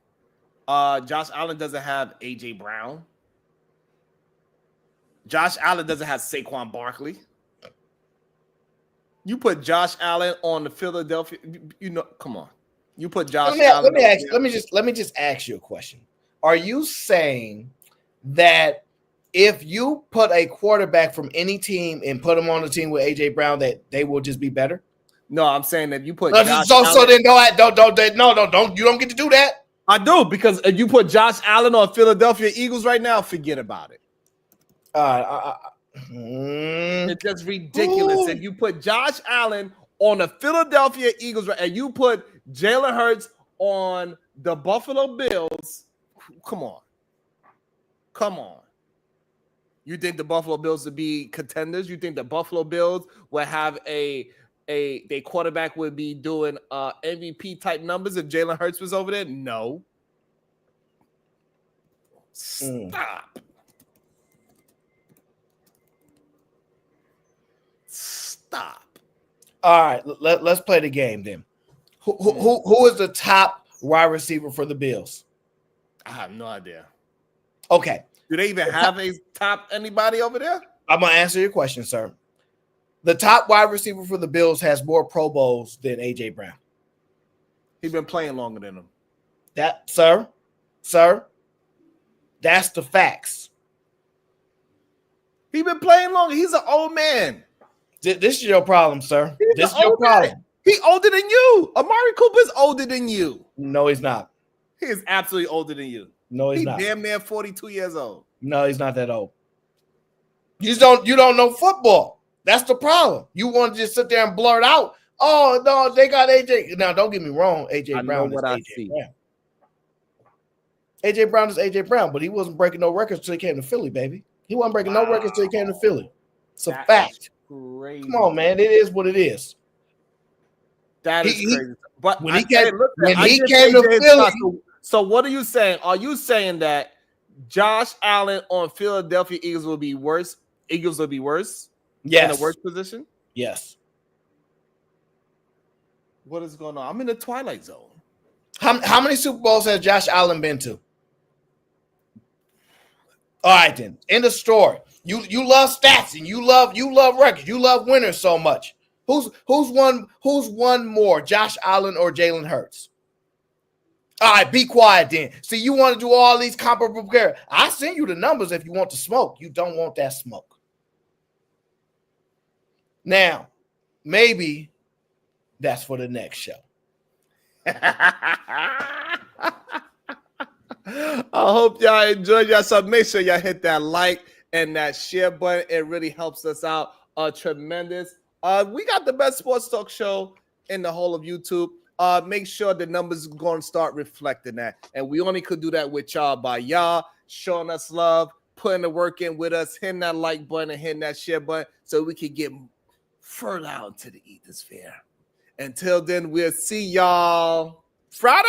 Josh Allen doesn't have AJ Brown. Josh Allen doesn't have Saquon Barkley. You put Josh Allen on the Philadelphia, come on. You put Josh Allen.
Let me just ask you a question. Are you saying that if you put a quarterback from any team and put them on the team with AJ Brown, that they will just be better?
No, I'm saying that you put
Josh Allen. You don't get to do that.
I do, because if you put Josh Allen on Philadelphia Eagles right now, forget about it. It's just ridiculous.
Ooh.
If you put Josh Allen on the Philadelphia Eagles and you put Jalen Hurts on the Buffalo Bills, come on. You think the Buffalo Bills would be contenders? You think the Buffalo Bills will have their quarterback would be doing MVP type numbers if Jalen Hurts was over there? No. Stop.
All right, let's play the game then. Who is the top wide receiver for the Bills?
I have no idea.
Okay.
Do they even have a top anybody over there?
I'm going to answer your question, sir. The top wide receiver for the Bills has more Pro Bowls than AJ Brown.
He's been playing longer than him.
That, sir, that's the facts.
He's been playing longer. He's an old man.
This is your problem, sir. This is your problem.
He's older than you. Amari Cooper's older than you.
No, he's not.
He is absolutely older than you.
No, he's not.
Damn near 42 years old.
No, he's not that old. You don't know football. That's the problem. You want to just sit there and blurt out, "Oh no, they got AJ." Now, don't get me wrong. AJ Brown is AJ Brown. AJ Brown is AJ Brown, but he wasn't breaking no records until he came to Philly, baby. He wasn't breaking no records until he came to Philly. It's a fact.
Crazy.
Come on, man. It is what it is.
That is crazy. But
when he came to Philly.
So what are you saying? Are you saying that Josh Allen on Philadelphia Eagles will be worse? Eagles will be worse?
Yes.
In a worse position?
Yes.
What is going on? I'm in the twilight zone.
How many Super Bowls has Josh Allen been to? All right, then. End of story. You love stats and you love records. You love winners so much. Who's won more, Josh Allen or Jalen Hurts? All right, be quiet then. See, you want to do all these comparable care. I send you the numbers if you want to smoke. You don't want that smoke. Now, maybe that's for the next show.
I hope y'all enjoyed yourself. Make sure y'all hit that like and that share button. It really helps us out tremendous. We got the best sports talk show in the whole of YouTube. Make sure the numbers are going to start reflecting that. And we only could do that with y'all by y'all showing us love, putting the work in with us, hitting that like button and hitting that share button so we can get further out into the ethosphere. Until then, we'll see y'all Friday.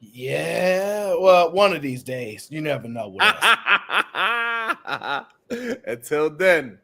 Yeah, well, one of these days. You never know with us.
Until then.